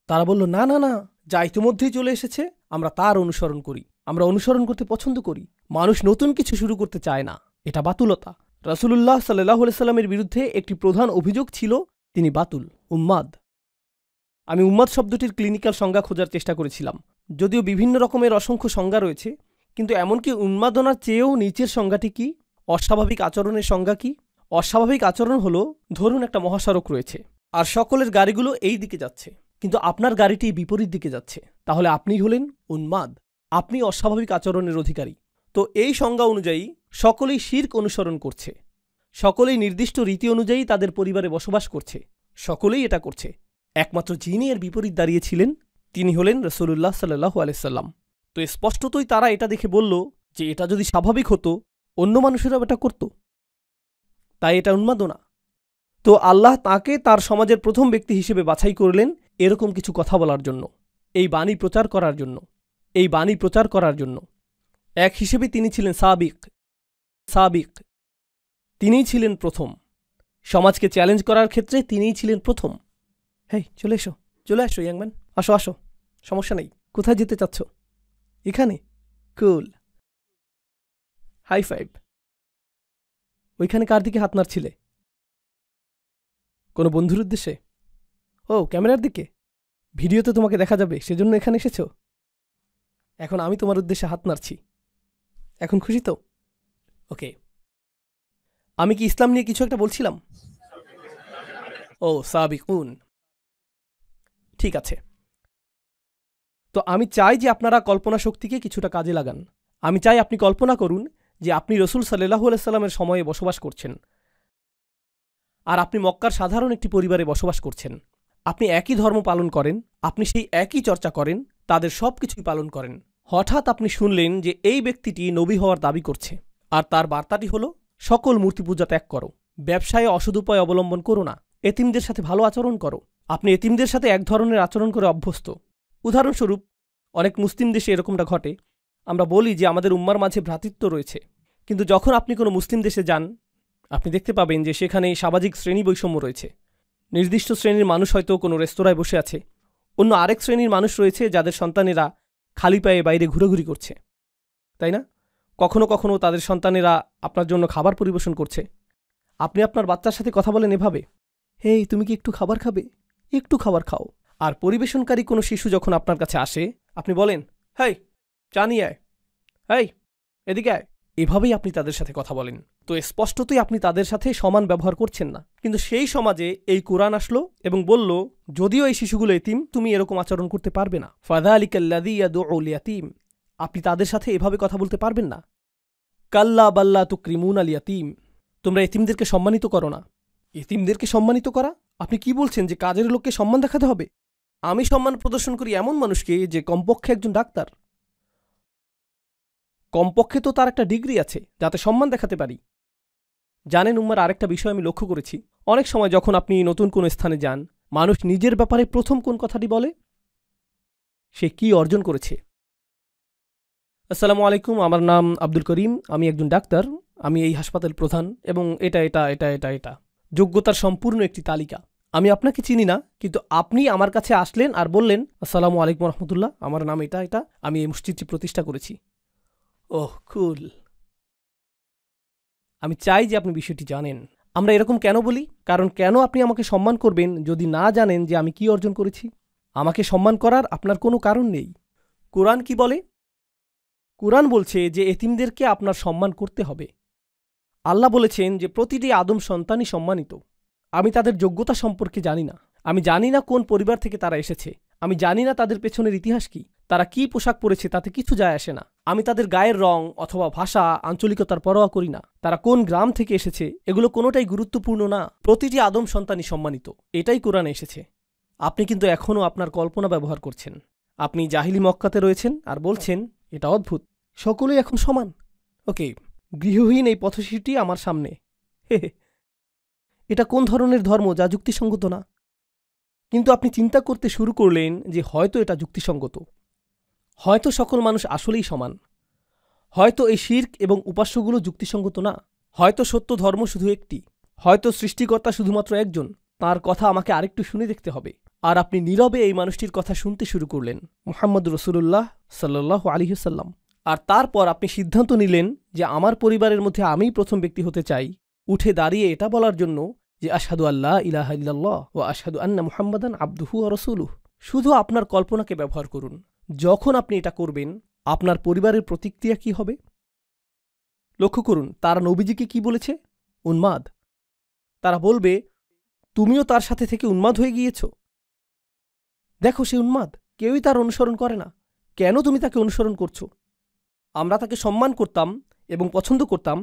তারা বলল, না না না, যা ইতিমধ্যেই চলে এসেছে আমরা তার অনুসরণ করি, আমরা অনুসরণ করতে পছন্দ করি। মানুষ নতুন কিছু শুরু করতে চায় না, এটা বাতুলতা। রাসূলুল্লাহ সাল্লাল্লাহু আলাইহি সাল্লামের বিরুদ্ধে একটি প্রধান অভিযোগ ছিল তিনি বাতুল, উম্মাদ। আমি উম্মাদ শব্দটির ক্লিনিক্যাল সংজ্ঞা খোঁজার চেষ্টা করেছিলাম, যদিও বিভিন্ন রকমের অসংখ্য সংজ্ঞা রয়েছে, কিন্তু এমনকি উন্মাদনার চেয়েও নিচের সংজ্ঞাটি কি? অস্বাভাবিক আচরণের সংজ্ঞা কি? অস্বাভাবিক আচরণ হলো, ধরুন একটা মহাসড়ক রয়েছে আর সকলের গাড়িগুলো এই দিকে যাচ্ছে, কিন্তু আপনার গাড়িটি বিপরীত দিকে যাচ্ছে, তাহলে আপনি হলেন উন্মাদ, আপনি অস্বাভাবিক আচরণের অধিকারী। তো এই সংজ্ঞা অনুযায়ী সকলেই শিরক অনুসরণ করছে, সকলেই নির্দিষ্ট রীতি অনুযায়ী তাদের পরিবারে বসবাস করছে, সকলেই এটা করছে, একমাত্র যিনি এর বিপরীত দাঁড়িয়েছিলেন তিনি হলেন রাসূলুল্লাহ সাল্লাল্লাহু আলাইহি সাল্লাম। তো স্পষ্টতই তারা এটা দেখে বলল যে এটা যদি স্বাভাবিক হতো অন্য মানুষেরাও এটা করত, তাই এটা উন্মাদনা। তো আল্লাহ তাকে তার সমাজের প্রথম ব্যক্তি হিসেবে বাছাই করলেন এরকম কিছু কথা বলার জন্য, এই বাণী প্রচার করার জন্য, এই বাণী প্রচার করার জন্য। এক হিসেবে তিনি ছিলেন সাবিক, তিনিই ছিলেন প্রথম। সমাজকে চ্যালেঞ্জ করার ক্ষেত্রে তিনিই ছিলেন প্রথম। হেই, চলে আসো ইয়াংম্যান, আসো, সমস্যা নেই। কোথায় যেতে চাচ্ছ? এখানে? কুল, হাই ফাইভ। ওইখানে কার দিকে হাত নাড়ছিলে? কোনো বন্ধুর উদ্দেশ্যে? ও, ক্যামেরার দিকে? ভিডিওতে তোমাকে দেখা যাবে সেজন্য এখানে এসেছ? এখন আমি তোমার উদ্দেশ্যে হাত নাড়ছি, এখন খুশি তো? ওকে, আমি কি ইসলাম নিয়ে কিছু একটা বলছিলাম? ও, সাবিকুন, ঠিক আছে। তো আমি চাই যে আপনারা কল্পনা শক্তিকে কিছুটা কাজে লাগান। আমি চাই আপনি কল্পনা করুন যে আপনি রসুল সাল্লাল্লাহু আলাইহি সাল্লামের সময়ে বসবাস করছেন, আর আপনি মক্কার সাধারণ একটি পরিবারে বসবাস করছেন। আপনি একই ধর্ম পালন করেন, আপনি সেই একই চর্চা করেন, তাদের সব কিছুই পালন করেন। হঠাৎ আপনি শুনলেন যে এই ব্যক্তিটি নবী হওয়ার দাবি করছে, আর তার বার্তাটি হল সকল মূর্তি পূজা ত্যাগ করো, ব্যবসায়ে অসদুপায় অবলম্বন করো না, এতিমদের সাথে ভালো আচরণ করো। আপনি এতিমদের সাথে এক ধরনের আচরণ করে অভ্যস্ত। উদাহরণস্বরূপ, অনেক মুসলিম দেশে এরকমটা ঘটে। আমরা বলি যে আমাদের উম্মার মাঝে ভ্রাতৃত্ব রয়েছে, কিন্তু যখন আপনি কোনো মুসলিম দেশে যান আপনি দেখতে পাবেন যে সেখানে সামাজিক শ্রেণী বৈষম্য রয়েছে। নির্দিষ্ট শ্রেণীর মানুষ হয়তো কোনো রেস্তোরাঁয় বসে আছে, অন্য আরেক শ্রেণীর মানুষ রয়েছে যাদের সন্তানেরা খালি পায়ে বাইরে ঘুরেঘুরি করছে, তাই না? কখনো কখনো তাদের সন্তানেরা আপনার জন্য খাবার পরিবেশন করছে। আপনি আপনার বাচ্চার সাথে কথা বলেন এভাবে, হেই, তুমি কি একটু খাবার খাবে? একটু খাবার খাও। আর পরিবেশনকারী কোনো শিশু যখন আপনার কাছে আসে আপনি বলেন, হেই, চা নিয়ে আয়, হেই, এদিকে আয়। এভাবেই আপনি তাদের সাথে কথা বলেন। তো স্পষ্টতই আপনি তাদের সাথে সমান ব্যবহার করছেন না। কিন্তু সেই সমাজে এই কোরআন আসলো এবং বলল, যদিও এই শিশুগুলো এতিম, তুমি এরকম আচরণ করতে পারবে না। ফাযালিকাল্লাযী ইয়াদউল ইয়াতীম, আপনি তাদের সাথে এভাবে কথা বলতে পারবেন না। কাল্লা বাল্লা তুকরিমুনাল ইয়াতীম, তোমরা এতিমদেরকে সম্মানিত করো না। এতিমদেরকে সম্মানিত করা? আপনি কি বলছেন যে কাজের লোককে সম্মান দেখাতে হবে? আমি সম্মান প্রদর্শন করি এমন মানুষকে যে কমপক্ষে একজন ডাক্তার, কমপক্ষে তো তার একটা ডিগ্রি আছে, যাতে সম্মান দেখাতে পারি। জানেন উম্মার আরেকটা বিষয় আমি লক্ষ্য করেছি, অনেক সময় যখন আপনি নতুন কোনো স্থানে যান, মানুষ নিজের ব্যাপারে প্রথম কোন কথাটি বলে? সে কি অর্জন করেছে। আসসালামু আলাইকুম, আমার নাম আব্দুল করিম, আমি একজন ডাক্তার, আমি এই হাসপাতাল প্রধান, এবং এটা যোগ্যতার সম্পূর্ণ একটি তালিকা। আমি আপনাকে চিনি না, কিন্তু আপনি আমার কাছে আসলেন আর বললেন, আসসালামু আলাইকুম রহমতুল্লাহ, আমার নাম এটা, আমি এই মসজিদটি প্রতিষ্ঠা করেছি। ওহ, কুল। আমি চাই যে আপনি বিষয়টি জানেন। আমরা এরকম কেন বলি? কারণ কেন আপনি আমাকে সম্মান করবেন যদি না জানেন যে আমি কি অর্জন করেছি? আমাকে সম্মান করার আপনার কোনো কারণ নেই। কোরআন কি বলে? কোরআন বলছে যে এতিমদেরকে আপনার সম্মান করতে হবে। আল্লাহ বলেছেন যে প্রতিটি আদম সন্তানই সম্মানিত। আমি তাদের যোগ্যতা সম্পর্কে জানি না। আমি জানি না কোন পরিবার থেকে তারা এসেছে। আমি জানি না তাদের পেছনের ইতিহাস কি। তারা কি পোশাক পরেছে তাতে কিছু যায় আসে না। আমি তাদের গায়ের রং অথবা ভাষা, আঞ্চলিকতার পরোয়া করি না। তারা কোন গ্রাম থেকে এসেছে এগুলো কোনোটাই গুরুত্বপূর্ণ না। প্রতিটি আদম সন্তানই সম্মানিত, এটাই কোরআনে এসেছে। আপনি কিন্তু এখনও আপনার কল্পনা ব্যবহার করছেন। আপনি জাহিলি মক্কাতে রয়েছেন আর বলছেন এটা অদ্ভুত, সকলেই এখন সমান। ওকে, গৃহহীন এই পথশিশুটি আমার সামনে, এটা কোন ধরনের ধর্ম যা যুক্তিসঙ্গত না? কিন্তু আপনি চিন্তা করতে শুরু করলেন যে হয়তো এটা যুক্তিসঙ্গত, হয়তো সকল মানুষ আসলেই সমান, হয়তো এই শিরক এবং উপাস্যগুলো যুক্তিসঙ্গত না, হয়তো সত্য ধর্ম শুধু একটি, হয়তো সৃষ্টিকর্তা শুধুমাত্র একজন। তার কথা আমাকে আরেকটু শুনে দেখতে হবে। আর আপনি নীরবে এই মানুষটির কথা শুনতে শুরু করলেন, মুহাম্মদ রাসূলুল্লাহ সাল্লাল্লাহু আলাইহি ওয়াসাল্লাম। আর তারপর আপনি সিদ্ধান্ত নিলেন যে আমার পরিবারের মধ্যে আমিই প্রথম ব্যক্তি হতে চাই, উঠে দাঁড়িয়ে এটা বলার জন্য যে আশহাদু আল্লা ইলাহা ইল্লাল্লাহ ওয়া আশহাদু আন্না মুহাম্মাদান আবদুহু ওয়া রাসূলুহু। শুধু আপনার কল্পনাকে ব্যবহার করুন। যখন আপনি এটা করবেন, আপনার পরিবারের প্রতিক্রিয়া কি হবে? লক্ষ্য করুন, তারা নবীজিকে কি বলেছে? উন্মাদ। তারা বলবে, তুমিও তার সাথে থেকে উন্মাদ হয়ে গিয়েছ। দেখো, সে উন্মাদ, কেউই তার অনুসরণ করে না। কেন তুমি তাকে অনুসরণ করছো? আমরা তাকে সম্মান করতাম এবং পছন্দ করতাম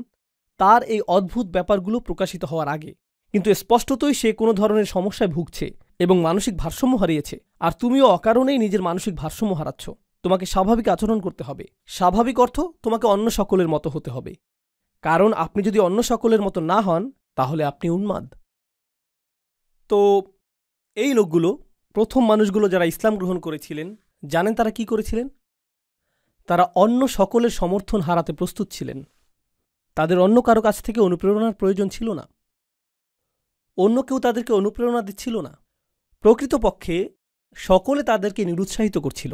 তার এই অদ্ভুত ব্যাপারগুলো প্রকাশিত হওয়ার আগে, কিন্তু স্পষ্টতই সে কোনো ধরনের সমস্যায় ভুগছে, এবং মানসিক ভারসাম্য হারিয়েছে। আর তুমিও অকারণেই নিজের মানসিক ভারসাম্য হারাচ্ছ। তোমাকে স্বাভাবিক আচরণ করতে হবে। স্বাভাবিক অর্থ তোমাকে অন্য সকলের মতো হতে হবে, কারণ আপনি যদি অন্য সকলের মতো না হন তাহলে আপনি উন্মাদ। তো এই লোকগুলো, প্রথম মানুষগুলো যারা ইসলাম গ্রহণ করেছিলেন, জানেন তারা কি করেছিলেন? তারা অন্য সকলের সমর্থন হারাতে প্রস্তুত ছিলেন। তাদের অন্য কারো কাছ থেকে অনুপ্রেরণার প্রয়োজন ছিল না। অন্য কেউ তাদেরকে অনুপ্রেরণা দিচ্ছিল না। প্রকৃতপক্ষে সকলে তাদেরকে নিরুৎসাহিত করছিল।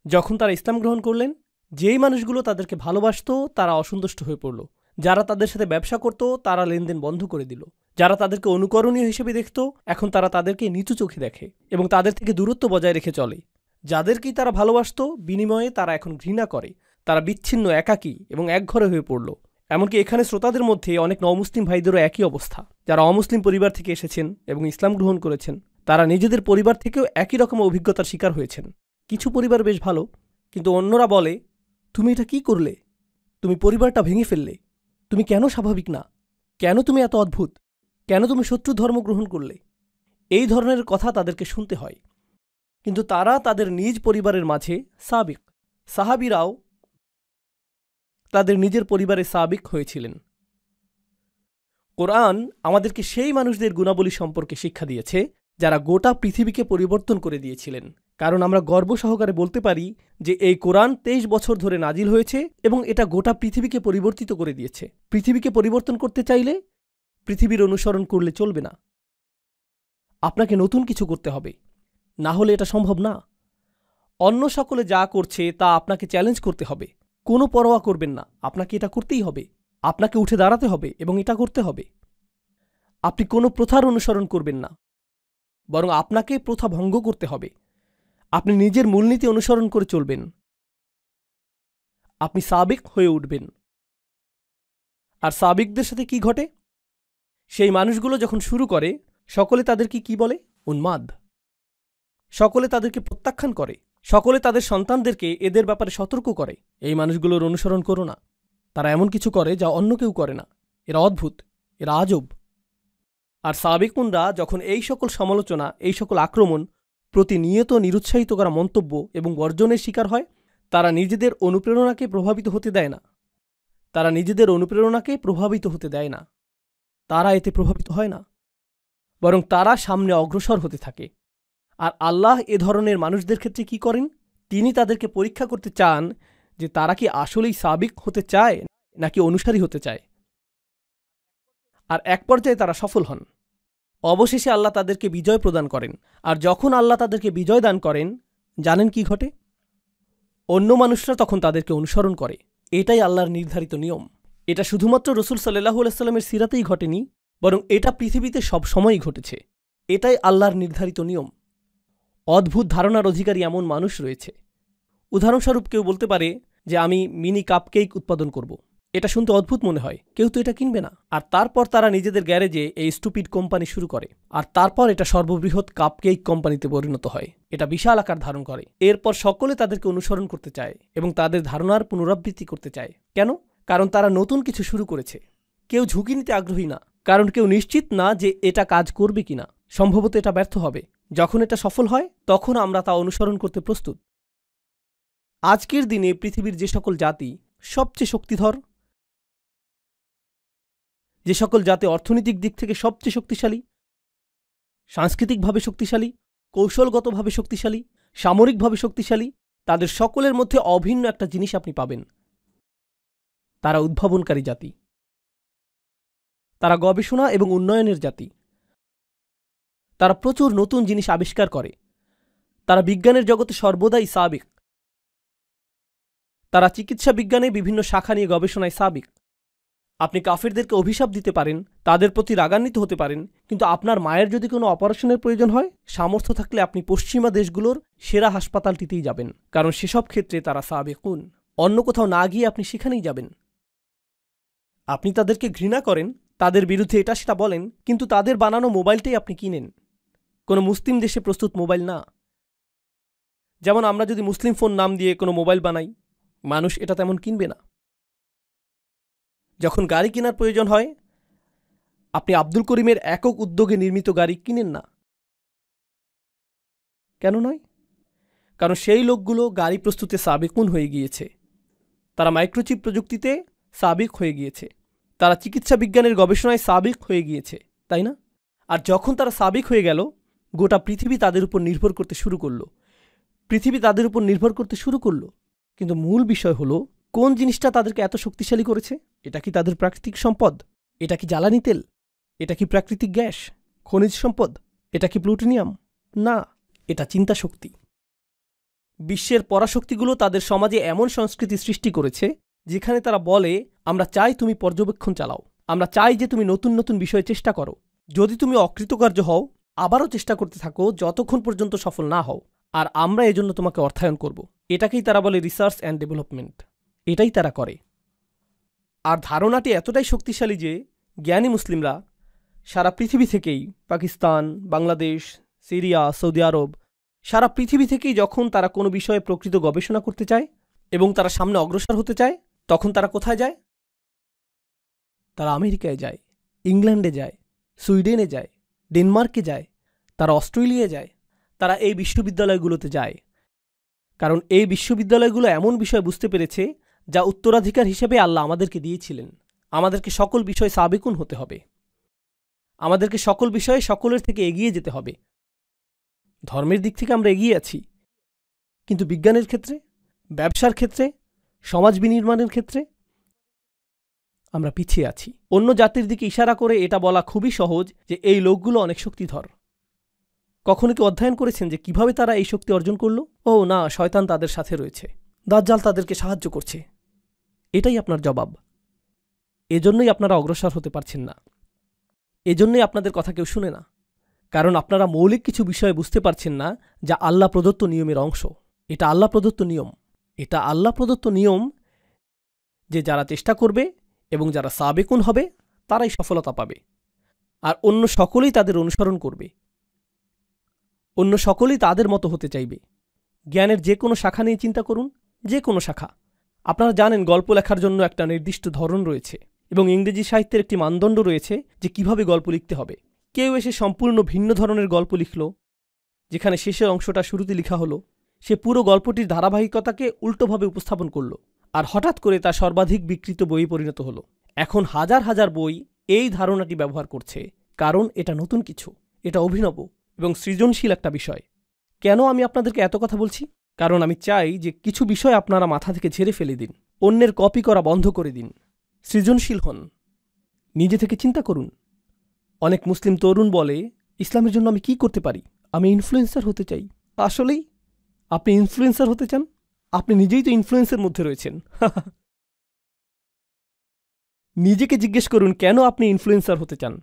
যখন তারা ইসলাম গ্রহণ করলেন, যেই মানুষগুলো তাদেরকে ভালোবাসত তারা অসন্তুষ্ট হয়ে পড়ল। যারা তাদের সাথে ব্যবসা করত তারা লেনদেন বন্ধ করে দিল। যারা তাদেরকে অনুকরণীয় হিসেবে দেখত এখন তারা তাদেরকে নিচু চোখে দেখে এবং তাদের থেকে দূরত্ব বজায় রেখে চলে। যাদেরকেই তারা ভালোবাসত বিনিময়ে তারা এখন ঘৃণা করে। তারা বিচ্ছিন্ন, একাকী এবং একঘরে হয়ে পড়ল। এমনকি এখানে শ্রোতাদের মধ্যে অনেক নমুসলিম ভাইদেরও একই অবস্থা। যারা অমুসলিম পরিবার থেকে এসেছেন এবং ইসলাম গ্রহণ করেছেন, তারা নিজেদের পরিবার থেকেও একই রকম অভিজ্ঞতার শিকার হয়েছেন। কিছু পরিবার বেশ ভালো, কিন্তু অন্যরা বলে, তুমি এটা কি করলে? তুমি পরিবারটা ভেঙে ফেললে। তুমি কেন স্বাভাবিক না? কেন তুমি এত অদ্ভুত? কেন তুমি শত্রু ধর্ম গ্রহণ করলে? এই ধরনের কথা তাদেরকে শুনতে হয়। কিন্তু তারা তাদের নিজ পরিবারের মাঝে সাবিক। সাহাবীরাও তাদের নিজের পরিবারে সাবিক হয়েছিলেন। কোরআন আমাদেরকে সেই মানুষদের গুণাবলী সম্পর্কে শিক্ষা দিয়েছে যারা গোটা পৃথিবীকে পরিবর্তন করে দিয়েছিলেন। কারণ আমরা গর্ব সহকারে বলতে পারি যে এই কোরআন 23 বছর ধরে নাজিল হয়েছে এবং এটা গোটা পৃথিবীকে পরিবর্তিত করে দিয়েছে। পৃথিবীকে পরিবর্তন করতে চাইলে পৃথিবীর অনুসরণ করলে চলবে না, আপনাকে নতুন কিছু করতে হবে, না হলে এটা সম্ভব না। অন্য সকলে যা করছে তা আপনাকে চ্যালেঞ্জ করতে হবে। কোনো পরোয়া করবেন না, আপনাকে এটা করতেই হবে। আপনাকে উঠে দাঁড়াতে হবে এবং এটা করতে হবে। আপনি কোনো প্রথার অনুসরণ করবেন না, বরং আপনাকে প্রথা ভঙ্গ করতে হবে। আপনি নিজের মূলনীতি অনুসরণ করে চলবেন। আপনি সাবিক হয়ে উঠবেন। আর সাবিকদের সাথে কি ঘটে? সেই মানুষগুলো যখন শুরু করে, সকলে তাদেরকে কি বলে? উন্মাদ। সকলে তাদেরকে প্রত্যাখ্যান করে। সকলে তাদের সন্তানদেরকে এদের ব্যাপারে সতর্ক করে, এই মানুষগুলোর অনুসরণ করো না। তারা এমন কিছু করে যা অন্য কেউ করে না। এরা অদ্ভুত, এরা আজব। আর সাবিকুনরা যখন এই সকল সমালোচনা, এই সকল আক্রমণ, প্রতিনিয়ত নিরুৎসাহিত করা মন্তব্য এবং বর্জনের শিকার হয়, তারা নিজেদের অনুপ্রেরণাকে প্রভাবিত হতে দেয় না। তারা নিজেদের অনুপ্রেরণাকে প্রভাবিত হতে দেয় না। তারা এতে প্রভাবিত হয় না, বরং তারা সামনে অগ্রসর হতে থাকে। আর আল্লাহ এ ধরনের মানুষদের ক্ষেত্রে কি করেন? তিনি তাদেরকে পরীক্ষা করতে চান যে তারা কি আসলেই সাবিক হতে চায় নাকি অনুসারী হতে চায়। আর এক পর্যায়ে তারা সফল হন। অবশেষে আল্লাহ তাদেরকে বিজয় প্রদান করেন। আর যখন আল্লাহ তাদেরকে বিজয় দান করেন, জানেন কি ঘটে? অন্য মানুষরা তখন তাদেরকে অনুসরণ করে। এটাই আল্লাহর নির্ধারিত নিয়ম। এটা শুধুমাত্র রাসূল সাল্লাল্লাহু আলাইহি ওয়াসাল্লামের সিরাতেই ঘটেনি, বরং এটা পৃথিবীতে সব সময়ই ঘটেছে। এটাই আল্লাহর নির্ধারিত নিয়ম। অদ্ভুত ধারণার অধিকারী এমন মানুষ রয়েছে। উদাহরণস্বরূপ কেউ বলতে পারে যে আমি মিনি কাপকেক উৎপাদন করব। এটা শুনতে অদ্ভুত মনে হয়, কেউ তো এটা কিনবে না। আর তারপর তারা নিজেদের গ্যারেজে এই স্টুপিড কোম্পানি শুরু করে। আর তারপর এটা সর্ববৃহৎ কাপকেক কোম্পানিতে পরিণত হয়। এটা বিশাল আকার ধারণ করে। এরপর সকলে তাদেরকে অনুসরণ করতে চায় এবং তাদের ধারণার পুনরাবৃত্তি করতে চায়। কেন? কারণ তারা নতুন কিছু শুরু করেছে। কেউ ঝুঁকি নিতে আগ্রহী না, কারণ কেউ নিশ্চিত না যে এটা কাজ করবে কিনা। সম্ভবত এটা ব্যর্থ হবে। যখন এটা সফল হয় তখন আমরা তা অনুসরণ করতে প্রস্তুত। আজকের দিনে পৃথিবীর যে সকল জাতি সবচেয়ে শক্তিধর, যে সকল জাতি অর্থনৈতিক দিক থেকে সবচেয়ে শক্তিশালী, সাংস্কৃতিকভাবে শক্তিশালী, কৌশলগতভাবে শক্তিশালী, সামরিকভাবে শক্তিশালী, তাদের সকলের মধ্যে অভিন্ন একটা জিনিস আপনি পাবেন। তারা উদ্ভাবনকারী জাতি। তারা গবেষণা এবং উন্নয়নের জাতি। তারা প্রচুর নতুন জিনিস আবিষ্কার করে। তারা বিজ্ঞানের জগতে সর্বদাই সাবিক। তারা চিকিৎসা বিজ্ঞানে বিভিন্ন শাখা নিয়ে গবেষণায় সাবিক। আপনি কাফেরদেরকে অভিশাপ দিতে পারেন, তাদের প্রতি রাগান্বিত হতে পারেন, কিন্তু আপনার মায়ের যদি কোনো অপারেশনের প্রয়োজন হয়, সামর্থ্য থাকলে আপনি পশ্চিমা দেশগুলোর সেরা হাসপাতালটিতেই যাবেন, কারণ সেসব ক্ষেত্রে তারা সাবেকুন। অন্য কোথাও না গিয়ে আপনি সেখানেই যাবেন। আপনি তাদেরকে ঘৃণা করেন, তাদের বিরুদ্ধে এটা সেটা বলেন, কিন্তু তাদের বানানো মোবাইলটাই আপনি কিনেন। কোনো মুসলিম দেশে প্রস্তুত মোবাইল না। যেমন আমরা যদি মুসলিম ফোন নাম দিয়ে কোনো মোবাইল বানাই, মানুষ এটা তেমন কিনবে না। যখন গাড়ি কেনার প্রয়োজন হয়, আপনি আব্দুল করিমের একক উদ্যোগে নির্মিত গাড়ি কিনেন না। কেন নয়? কারণ সেই লোকগুলো গাড়ি প্রস্তুতে সাবেকুন হয়ে গিয়েছে, তারা মাইক্রোচিপ প্রযুক্তিতে সাবেক হয়ে গিয়েছে, তারা চিকিৎসা বিজ্ঞানের গবেষণায় সাবেক হয়ে গিয়েছে, তাই না? আর যখন তারা সাবেক হয়ে গেল, গোটা পৃথিবী তাদের উপর নির্ভর করতে শুরু করলো। কিন্তু মূল বিষয় হলো, কোন জিনিসটা তাদেরকে এত শক্তিশালী করেছে? এটা কি তাদের প্রাকৃতিক সম্পদ? এটা কি জ্বালানি তেল? এটা কি প্রাকৃতিক গ্যাস, খনিজ সম্পদ? এটা কি প্লুটোনিয়াম? না, এটা চিন্তা শক্তি। বিশ্বের পরাশক্তিগুলো তাদের সমাজে এমন সংস্কৃতি সৃষ্টি করেছে যেখানে তারা বলে, আমরা চাই তুমি পর্যবেক্ষণ চালাও, আমরা চাই যে তুমি নতুন নতুন বিষয়ে চেষ্টা করো, যদি তুমি অকৃতকার্য হও আবারও চেষ্টা করতে থাকো যতক্ষণ পর্যন্ত সফল না হও, আর আমরা এজন্য তোমাকে অর্থায়ন করব। এটাকেই তারা বলে রিসার্চ অ্যান্ড ডেভেলপমেন্ট। এটাই তারা করে। আর ধারণাটি এতটাই শক্তিশালী যে জ্ঞানী মুসলিমরা সারা পৃথিবী থেকেই, পাকিস্তান, বাংলাদেশ, সিরিয়া, সৌদি আরব, সারা পৃথিবী থেকেই যখন তারা কোনো বিষয়ে প্রকৃত গবেষণা করতে চায় এবং তারা সামনে অগ্রসর হতে চায়, তখন তারা কোথায় যায়? তারা আমেরিকায় যায়, ইংল্যান্ডে যায়, সুইডেনে যায়, ডেনমার্কে যায়, তারা অস্ট্রেলিয়ায় যায়, তারা এই বিশ্ববিদ্যালয়গুলোতে যায়। কারণ এই বিশ্ববিদ্যালয়গুলো এমন বিষয় বুঝতে পেরেছে যা উত্তরাধিকার হিসেবে আল্লাহ আমাদেরকে দিয়েছিলেন। আমাদেরকে সকল বিষয়ে সাবেকুন হতে হবে, আমাদেরকে সকল বিষয়ে সকলের থেকে এগিয়ে যেতে হবে। ধর্মের দিক থেকে আমরা এগিয়ে আছি, কিন্তু বিজ্ঞানের ক্ষেত্রে, ব্যবসার ক্ষেত্রে, সমাজ বিনির্মাণের ক্ষেত্রে আমরা পিছিয়ে আছি। অন্য জাতির দিকে ইশারা করে এটা বলা খুবই সহজ যে এই লোকগুলো অনেক শক্তিধর। কখনো কি অধ্যয়ন করেছেন যে কিভাবে তারা এই শক্তি অর্জন করল? ও না, শয়তান তাদের সাথে রয়েছে, দাজ্জাল তাদেরকে সাহায্য করছে। এটাই আপনার জবাব। এজন্যই আপনারা অগ্রসর হতে পারছেন না, এজন্যই আপনাদের কথা কেউ শুনে না, কারণ আপনারা মৌলিক কিছু বিষয় বুঝতে পারছেন না যা আল্লাহ প্রদত্ত নিয়মের অংশ। এটা আল্লাহ প্রদত্ত নিয়ম, এটা আল্লাহ প্রদত্ত নিয়ম যে যারা চেষ্টা করবে এবং যারা সাবেকুন হবে তারাই সফলতা পাবে, আর অন্য সকলেই তাদের অনুসরণ করবে, অন্য সকলেই তাদের মতো হতে চাইবে। জ্ঞানের যে কোনো শাখা নিয়ে চিন্তা করুন, যে কোনো শাখা। আপনারা জানেন গল্প লেখার জন্য একটা নির্দিষ্ট ধরন রয়েছে এবং ইংরেজি সাহিত্যের একটি মানদণ্ড রয়েছে যে কিভাবে গল্প লিখতে হবে। কেউ এসে সম্পূর্ণ ভিন্ন ধরনের গল্প লিখল, যেখানে শেষের অংশটা শুরুতে লেখা হলো। সে পুরো গল্পটির ধারাবাহিকতাকে উল্টোভাবে উপস্থাপন করল, আর হঠাৎ করে তা সর্বাধিক বিকৃত বইয়ে পরিণত হল। এখন হাজার হাজার বই এই ধারণাটি ব্যবহার করছে, কারণ এটা নতুন কিছু, এটা অভিনব এবং সৃজনশীল একটা বিষয়। কেন আমি আপনাদেরকে এত কথা বলছি? কারণ আমি চাই যে কিছু বিষয় আপনারা মাথা থেকে ঝেড়ে ফেলে দিন, অন্যের কপি করা বন্ধ করে দিন, সৃজনশীল হন, নিজে থেকে চিন্তা করুন। অনেক মুসলিম তরুণ বলে, ইসলামের জন্য আমি কি করতে পারি? আমি ইনফ্লুয়েন্সার হতে চাই। আসলেই আপনি ইনফ্লুয়েন্সার হতে চান? আপনি নিজেই তো ইনফ্লুয়েন্সের মধ্যে রয়েছেন। নিজেকে জিজ্ঞেস করুন কেন আপনি ইনফ্লুয়েন্সার হতে চান।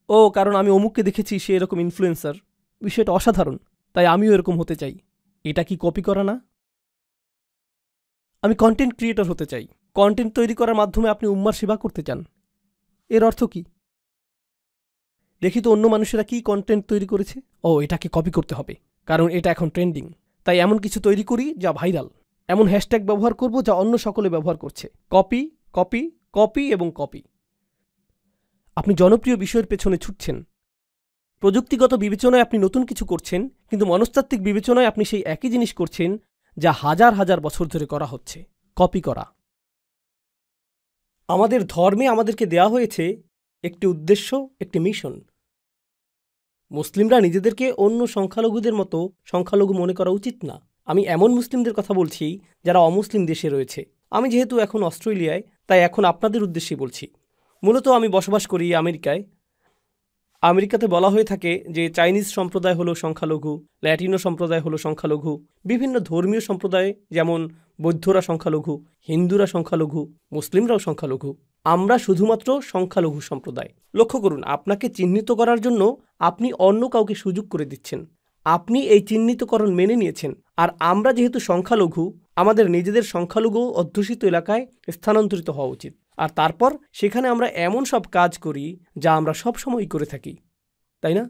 ও, কারণ আমি অমুককে দেখেছি সে এরকম ইনফ্লুয়েন্সার, বিষয়টা অসাধারণ, তাই আমিও এরকম হতে চাই। এটা কি কপি করা না? আমি কন্টেন্ট ক্রিয়েটর হতে চাই। কন্টেন্ট তৈরি করার মাধ্যমে আপনি উম্মার সেবা করতে চান। এর অর্থ কি? দেখি তো অন্য মানুষেরা কি কন্টেন্ট তৈরি করেছে। ও, এটাকে কপি করতে হবে, কারণ এটা এখন ট্রেন্ডিং, তাই এমন কিছু তৈরি করি যা ভাইরাল। এমন হ্যাশট্যাগ ব্যবহার করব যা অন্য সকলে ব্যবহার করছে। কপি, কপি, কপি এবং কপি। আপনি জনপ্রিয় বিষয়ের পেছনে ছুটছেন। প্রযুক্তিগত বিবেচনায় আপনি নতুন কিছু করছেন, কিন্তু মনস্তাত্ত্বিক বিবেচনায় আপনি সেই একই জিনিস করছেন যা হাজার হাজার বছর ধরে করা হচ্ছে, কপি করা। আমাদের ধর্মে আমাদেরকে দেয়া হয়েছে একটি উদ্দেশ্য, একটি মিশন। মুসলিমরা নিজেদেরকে অন্য সংখ্যালঘুদের মতো সংখ্যালঘু মনে করা উচিত না। আমি এমন মুসলিমদের কথা বলছি যারা অমুসলিম দেশে রয়েছে। আমি যেহেতু এখন অস্ট্রেলিয়ায়, তাই এখন আপনাদের উদ্দেশ্যে বলছি। মূলত আমি বসবাস করি আমেরিকায়। আমেরিকাতে বলা হয়ে থাকে যে চাইনিজ সম্প্রদায় হলো সংখ্যালঘু, ল্যাটিনো সম্প্রদায় হলো সংখ্যালঘু, বিভিন্ন ধর্মীয় সম্প্রদায় যেমন বৌদ্ধরা সংখ্যালঘু, হিন্দুরা সংখ্যালঘু, মুসলিমরাও সংখ্যালঘু। আমরা শুধুমাত্র সংখ্যালঘু সম্প্রদায়। লক্ষ্য করুন, আপনাকে চিহ্নিত করার জন্য আপনি অন্য কাউকে সুযোগ করে দিচ্ছেন। আপনি এই চিহ্নিতকরণ মেনে নিয়েছেন, আর আমরা যেহেতু সংখ্যালঘু, আমাদের নিজেদের সংখ্যালঘু অধ্যুষিত এলাকায় স্থানান্তরিত হওয়া উচিত। আর তারপর সেখানে আমরা এমন সব কাজ করি যা আমরা সব সময়ই করে থাকি, তাই না?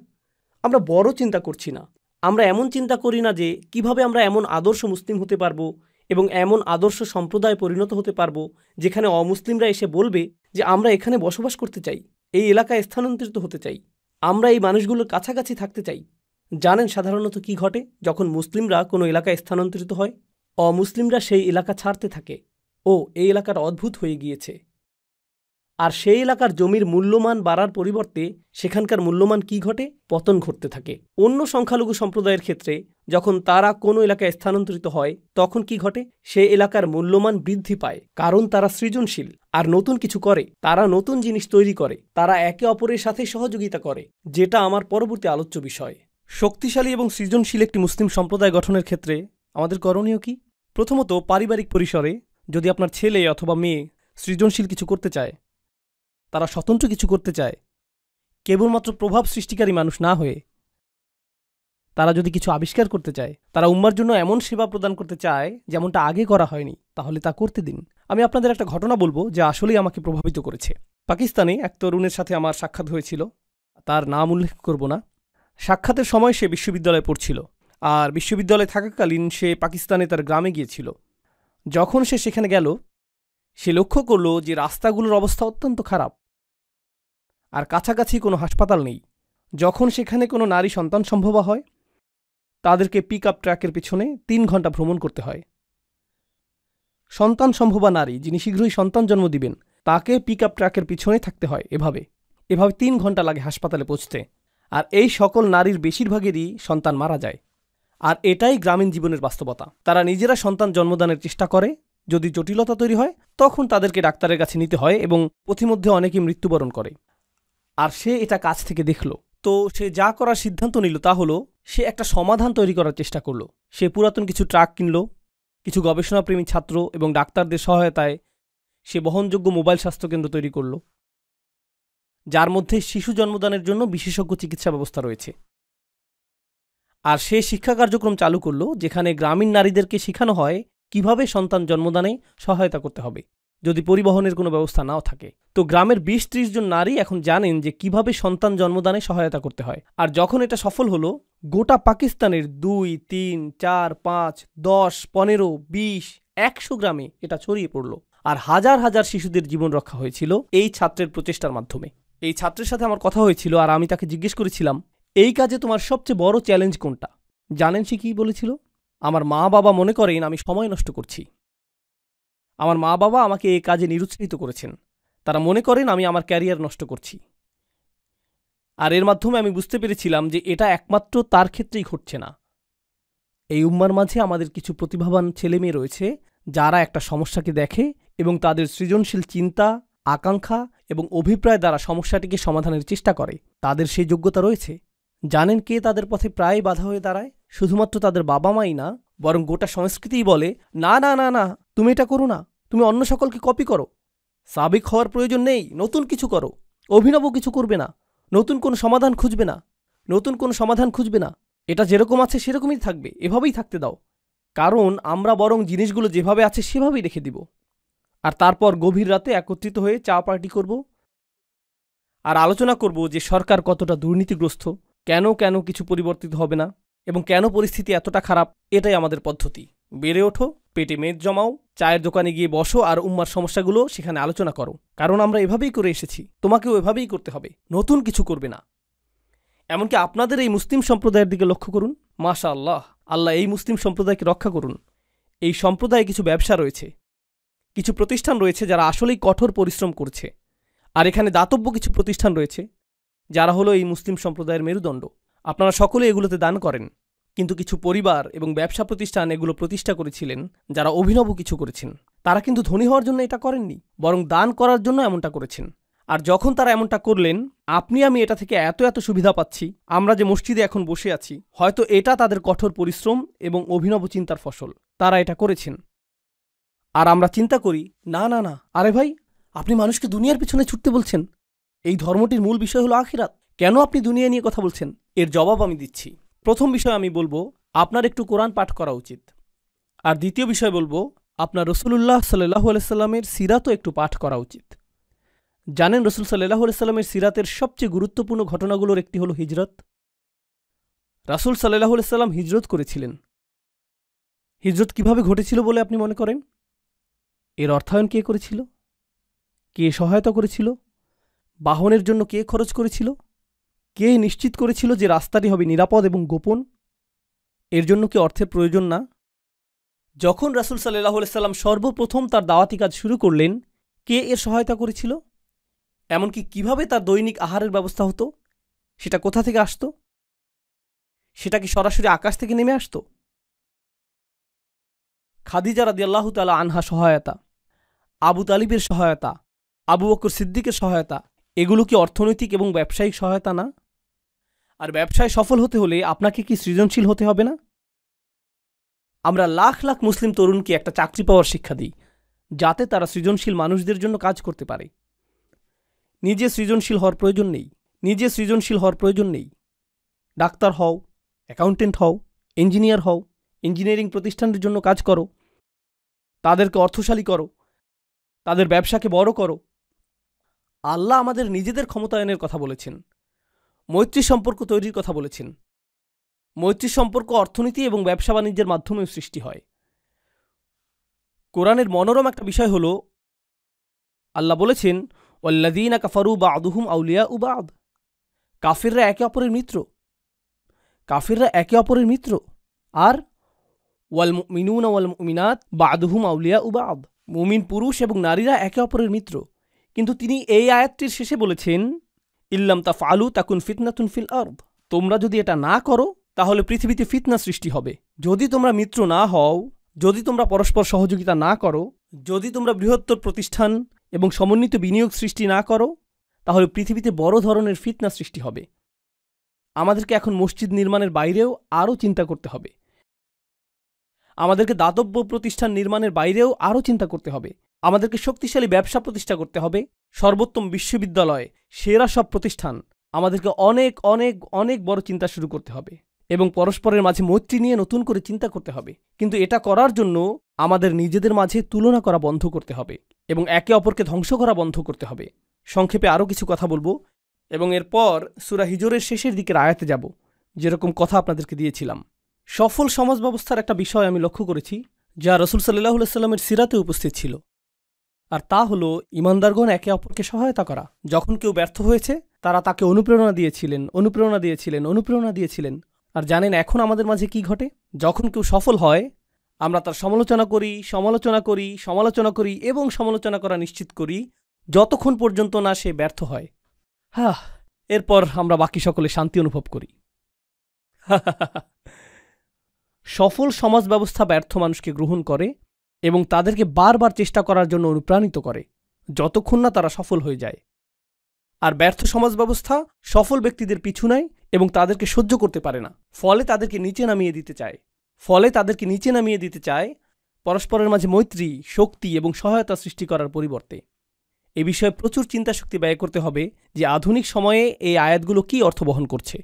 আমরা বড় চিন্তা করছি না। আমরা এমন চিন্তা করি না যে কিভাবে আমরা এমন আদর্শ মুসলিম হতে পারবো এবং এমন আদর্শ সম্প্রদায় পরিণত হতে পারবো যেখানে অমুসলিমরা এসে বলবে যে আমরা এখানে বসবাস করতে চাই। এই এলাকায় স্থানান্তরিত হতে চাই, আমরা এই মানুষগুলোর কাছাকাছি থাকতে চাই। জানেন সাধারণত কি ঘটে যখন মুসলিমরা কোনো এলাকায় স্থানান্তরিত হয়? অমুসলিমরা সেই এলাকা ছাড়তে থাকে। ও এই এলাকার অদ্ভুত হয়ে গিয়েছে। আর সেই এলাকার জমির মূল্যমান বাড়ার পরিবর্তে সেখানকার মূল্যমান কি ঘটে? পতন ঘটতে থাকে। অন্য সংখ্যালঘু সম্প্রদায়ের ক্ষেত্রে যখন তারা কোনো এলাকায় স্থানান্তরিত হয় তখন কি ঘটে? সেই এলাকার মূল্যমান বৃদ্ধি পায়, কারণ তারা সৃজনশীল আর নতুন কিছু করে, তারা নতুন জিনিস তৈরি করে, তারা একে অপরের সাথে সহযোগিতা করে, যেটা আমার পরবর্তী আলোচ্য বিষয়। শক্তিশালী এবং সৃজনশীল একটি মুসলিম সম্প্রদায় গঠনের ক্ষেত্রে আমাদের করণীয় কি? প্রথমত, পারিবারিক পরিসরে যদি আপনার ছেলে অথবা মেয়ে সৃজনশীল কিছু করতে চায়, তারা স্বতন্ত্র কিছু করতে চায়, কেবলমাত্র প্রভাব সৃষ্টিকারী মানুষ না হয়ে তারা যদি কিছু আবিষ্কার করতে চায়, তারা উম্মার জন্য এমন সেবা প্রদান করতে চায় যেমনটা আগে করা হয়নি, তাহলে তা করতে দিন। আমি আপনাদের একটা ঘটনা বলবো যা আসলেই আমাকে প্রভাবিত করেছে। পাকিস্তানে এক তরুণের সাথে আমার সাক্ষাৎ হয়েছিল, তার নাম উল্লেখ করব না। সাক্ষাতের সময় সে বিশ্ববিদ্যালয়ে পড়ছিল, আর বিশ্ববিদ্যালয়ে থাকাকালীন সে পাকিস্তানে তার গ্রামে গিয়েছিল। যখন সে সেখানে গেল, সে লক্ষ্য করল যে রাস্তাগুলোর অবস্থা অত্যন্ত খারাপ, আর কাছাকাছি কোনো হাসপাতাল নেই। যখন সেখানে কোনো নারী সন্তান সম্ভবা হয়, তাদেরকে পিক আপ ট্র্যাকের পিছনে 3 ঘন্টা ভ্রমণ করতে হয়। সন্তান সম্ভবা নারী যিনি শীঘ্রই সন্তান জন্ম দিবেন, তাকে পিক আপ ট্র্যাকের পিছনে থাকতে হয়। এভাবে 3 ঘন্টা লাগে হাসপাতালে পৌঁছতে। আর এই সকল নারীর বেশিরভাগেরই সন্তান মারা যায়। আর এটাই গ্রামীণ জীবনের বাস্তবতা। তারা নিজেরা সন্তান জন্মদানের চেষ্টা করে, যদি জটিলতা তৈরি হয় তখন তাদেরকে ডাক্তারের কাছে নিতে হয় এবং পথিমধ্যে অনেকেই মৃত্যুবরণ করে। আর সে এটা কাছ থেকে দেখল। তো সে যা করার সিদ্ধান্ত নিল তা হলো সে একটা সমাধান তৈরি করার চেষ্টা করল। সে পুরাতন কিছু ট্রাক কিনল, কিছু গবেষণাপ্রেমী ছাত্র এবং ডাক্তারদের সহায়তায় সে বহনযোগ্য মোবাইল স্বাস্থ্যকেন্দ্র তৈরি করল, যার মধ্যে শিশু জন্মদানের জন্য বিশেষজ্ঞ চিকিৎসা ব্যবস্থা রয়েছে। আর সে শিক্ষা কার্যক্রম চালু করল যেখানে গ্রামীণ নারীদেরকে শেখানো হয় কিভাবে সন্তান জন্মদানে সহায়তা করতে হবে যদি পরিবহনের কোনো ব্যবস্থা নাও থাকে। তো গ্রামের 20-30 জন নারী এখন জানেন যে কিভাবে সন্তান জন্মদানে সহায়তা করতে হয়। আর যখন এটা সফল হলো, গোটা পাকিস্তানের 2, 3, 4, 5, 10, 15, 20, 100 গ্রামে এটা ছড়িয়ে পড়ল। আর হাজার হাজার শিশুদের জীবন রক্ষা হয়েছিল এই ছাত্রের প্রচেষ্টার মাধ্যমে। এই ছাত্রের সাথে আমার কথা হয়েছিল, আর আমি তাকে জিজ্ঞেস করেছিলাম, এই কাজে তোমার সবচেয়ে বড় চ্যালেঞ্জ কোনটা? জানেন সে কি বলেছিল? আমার মা বাবা মনে করেন আমি সময় নষ্ট করছি। আমার মা বাবা আমাকে এই কাজে নিরুৎসাহিত করেছেন। তারা মনে করেন আমি আমার ক্যারিয়ার নষ্ট করছি। আর এর মাধ্যমে আমি বুঝতে পেরেছিলাম যে এটা একমাত্র তার ক্ষেত্রেই ঘটছে না। এই উম্মার মাঝে আমাদের কিছু প্রতিভাবান ছেলেমেয়ে রয়েছে যারা একটা সমস্যাকে দেখে এবং তাদের সৃজনশীল চিন্তা, আকাঙ্ক্ষা এবং অভিপ্রায় দ্বারা সমস্যাটিকে সমাধানের চেষ্টা করে। তাদের সেই যোগ্যতা রয়েছে। জানেন কে তাদের পথে প্রায় বাধা হয়ে দাঁড়ায়? শুধুমাত্র তাদের বাবা মাই না, বরং গোটা সংস্কৃতিই বলে, না না না না, তুমি এটা করো না, তুমি অন্য সকলকে কপি করো, সাবেক হওয়ার প্রয়োজন নেই, নতুন কিছু করো, অভিনব কিছু করবে না, নতুন কোনো সমাধান খুঁজবে না, নতুন কোনো সমাধান খুঁজবে না, এটা যেরকম আছে সেরকমই থাকবে, এভাবেই থাকতে দাও। কারণ আমরা বরং জিনিসগুলো যেভাবে আছে সেভাবেই রেখে দিব, আর তারপর গভীর রাতে একত্রিত হয়ে চা পার্টি করব আর আলোচনা করব যে সরকার কতটা দুর্নীতিগ্রস্ত, কেন কেন কিছু পরিবর্তিত হবে না এবং কেন পরিস্থিতি এতটা খারাপ। এটাই আমাদের পদ্ধতি। বেড়ে ওঠো, পেটে মেদ জমাও, চায়ের দোকানে গিয়ে বসো আর উম্মার সমস্যাগুলো সেখানে আলোচনা করো। কারণ আমরা এভাবেই করে এসেছি, তোমাকেও এভাবেই করতে হবে, নতুন কিছু করবে না। এমনকি আপনাদের এই মুসলিম সম্প্রদায়ের দিকে লক্ষ্য করুন। মাশা আল্লাহ, আল্লাহ এই মুসলিম সম্প্রদায়কে রক্ষা করুন। এই সম্প্রদায়ে কিছু ব্যবসা রয়েছে, কিছু প্রতিষ্ঠান রয়েছে যারা আসলেই কঠোর পরিশ্রম করছে। আর এখানে দাতব্য কিছু প্রতিষ্ঠান রয়েছে যারা হলো এই মুসলিম সম্প্রদায়ের মেরুদণ্ড। আপনারা সকলে এগুলোতে দান করেন, কিন্তু কিছু পরিবার এবং ব্যবসা প্রতিষ্ঠান এগুলো প্রতিষ্ঠা করেছিলেন যারা অভিনব কিছু করেছেন। তারা কিন্তু ধনী হওয়ার জন্য এটা করেননি, বরং দান করার জন্য এমনটা করেছেন। আর যখন তারা এমনটা করলেন, আপনি আমি এটা থেকে এত এত সুবিধা পাচ্ছি। আমরা যে মসজিদে এখন বসে আছি, হয়তো এটা তাদের কঠোর পরিশ্রম এবং অভিনব চিন্তার ফসল। তারা এটা করেছেন। আর আমরা চিন্তা করি, না না না, আরে ভাই, আপনি মানুষকে দুনিয়ার পিছনে ছুটতে বলছেন। এই ধর্মটির মূল বিষয় হলো আখিরাত, কেন আপনি দুনিয়া নিয়ে কথা বলছেন? এর জবাব আমি দিচ্ছি। প্রথম বিষয় আমি বলবো, আপনার একটু কোরআন পাঠ করা উচিত। আর দ্বিতীয় বিষয় বলবো, আপনার রাসূলুল্লাহ সাল্লাল্লাহু আলাইহি সাল্লামের সিরাতও একটু পাঠ করা উচিত। জানেন রাসূল সাল্লাল্লাহু আলাইহি সাল্লামের সিরাতের সবচেয়ে গুরুত্বপূর্ণ ঘটনাগুলোর একটি হলো হিজরত। রাসূল সাল্লাল্লাহু আলাইহি সাল্লাম হিজরত করেছিলেন। হিজরত কিভাবে ঘটেছিল বলে আপনি মনে করেন? এর অর্থায়ন কে করেছিল? কে সহায়তা করেছিল? বাহনের জন্য কে খরচ করেছিল? কে নিশ্চিত করেছিল যে রাস্তাটি হবে নিরাপদ এবং গোপন? এর জন্য কি অর্থের প্রয়োজন না? যখন রাসূল সাল্লাল্লাহু আলাইহি সাল্লাম সর্বপ্রথম তার দাওয়াতি কাজ শুরু করলেন, কে এর সহায়তা করেছিল? এমনকি কিভাবে তার দৈনিক আহারের ব্যবস্থা হতো, সেটা কোথা থেকে আসত? সেটা কি সরাসরি আকাশ থেকে নেমে আসত? খাদিজা রাদিয়াল্লাহু তাআলা আনহা সহায়তা, আবু তালিবের সহায়তা, আবু বকর সিদ্দিকের সহায়তা, এগুলো কি অর্থনৈতিক এবং ব্যবসায়িক সহায়তা না? আর ব্যবসায় সফল হতে হলে আপনাকে কি সৃজনশীল হতে হবে না? আমরা লাখ লাখ মুসলিম তরুণকে একটা চাকরি পাওয়ার শিক্ষা দিই, যাতে তারা সৃজনশীল মানুষদের জন্য কাজ করতে পারে। নিজে সৃজনশীল হওয়ার প্রয়োজন নেই। নিজে সৃজনশীল হওয়ার প্রয়োজন নেই। ডাক্তার হও, অ্যাকাউন্টেন্ট হও, ইঞ্জিনিয়ার হও, ইঞ্জিনিয়ারিং প্রতিষ্ঠানের জন্য কাজ করো, তাদেরকে অর্থশালী করো, তাদের ব্যবসাকে বড় করো। আল্লাহ আমাদের নিজেদের ক্ষমতায়নের কথা বলেছেন, মৈত্রী সম্পর্ক তৈরির কথা বলেছেন। মৈত্রী সম্পর্ক অর্থনীতি এবং ব্যবসা বাণিজ্যের মাধ্যমেও সৃষ্টি হয়। কোরআনের মনোরম একটা বিষয় হল, আল্লাহ বলেছেন, ওয়াল্লাযীনা কাফারু বা'দুহুম আউলিয়াউ বা'দ। কাফিররা একে অপরের মিত্র। কাফিররা একে অপরের মিত্র। আর ওয়াল মুমিনুনা ওয়াল মুমিনাত বা'দুহুম আউলিয়াউ বা'দ। মুমিন পুরুষ এবং নারীরা একে অপরের মিত্র। কিন্তু তিনি এই আয়াতটির শেষে বলেছেন, ইল্লাম তাফআলু তাকুন ফিতনাতুন ফিল আরদ। তোমরা যদি এটা না করো তাহলে পৃথিবীতে ফিতনা সৃষ্টি হবে। যদি তোমরা মিত্র না হও, যদি তোমরা পরস্পর সহযোগিতা না করো, যদি তোমরা বৃহত্তর প্রতিষ্ঠান এবং সমন্বিত বিনিয়োগ সৃষ্টি না করো, তাহলে পৃথিবীতে বড় ধরনের ফিতনা সৃষ্টি হবে। আমাদেরকে এখন মসজিদ নির্মাণের বাইরেও আরও চিন্তা করতে হবে। আমাদেরকে দাতব্য প্রতিষ্ঠান নির্মাণের বাইরেও আরও চিন্তা করতে হবে। আমাদেরকে শক্তিশালী ব্যবসা প্রতিষ্ঠা করতে হবে, সর্বোত্তম বিশ্ববিদ্যালয়, সেরা সব প্রতিষ্ঠান। আমাদেরকে অনেক অনেক অনেক বড় চিন্তা শুরু করতে হবে এবং পরস্পরের মাঝে মৈত্রী নিয়ে নতুন করে চিন্তা করতে হবে। কিন্তু এটা করার জন্য আমাদের নিজেদের মাঝে তুলনা করা বন্ধ করতে হবে এবং একে অপরকে ধ্বংস করা বন্ধ করতে হবে। সংক্ষেপে আরও কিছু কথা বলবো এবং এরপর সূরা হিজরের শেষের দিকের আয়াতে যাব, যেরকম কথা আপনাদেরকে দিয়েছিলাম। সফল সমাজ ব্যবস্থার একটা বিষয় আমি লক্ষ্য করেছি, যা রাসূল সাল্লাল্লাহু আলাইহি সাল্লামের সিরাতে উপস্থিত ছিল, আর তা হলো ঈমানদারগণ একে অপরকে সহায়তা করা। যখন কেউ ব্যর্থ হয়েছে, তারা তাকে অনুপ্রেরণা দিয়েছিলেন। আর জানেন এখন আমাদের মাঝে কি ঘটে? যখন কেউ সফল হয়, আমরা তার সমালোচনা করি এবং সমালোচনা করা নিশ্চিত করি, যতক্ষণ পর্যন্ত না সে ব্যর্থ হয়। এরপর আমরা বাকি সকলে শান্তি অনুভব করি। সফল সমাজ ব্যবস্থা ব্যর্থ মানুষকে গ্রহণ করে এবং তাদেরকে বারবার চেষ্টা করার জন্য অনুপ্রাণিত করে, যতক্ষণ না তারা সফল হয়ে যায়। আর ব্যর্থ সমাজ ব্যবস্থা সফল ব্যক্তিদের পিছু নেয় এবং তাদেরকে সহ্য করতে পারে না, ফলে তাদেরকে নিচে নামিয়ে দিতে চায় পরস্পরের মাঝে মৈত্রী, শক্তি এবং সহায়তা সৃষ্টি করার পরিবর্তে। এ বিষয়ে প্রচুর চিন্তাশক্তি ব্যয় করতে হবে যে আধুনিক সময়ে এই আয়াতগুলো কী অর্থ বহন করছে।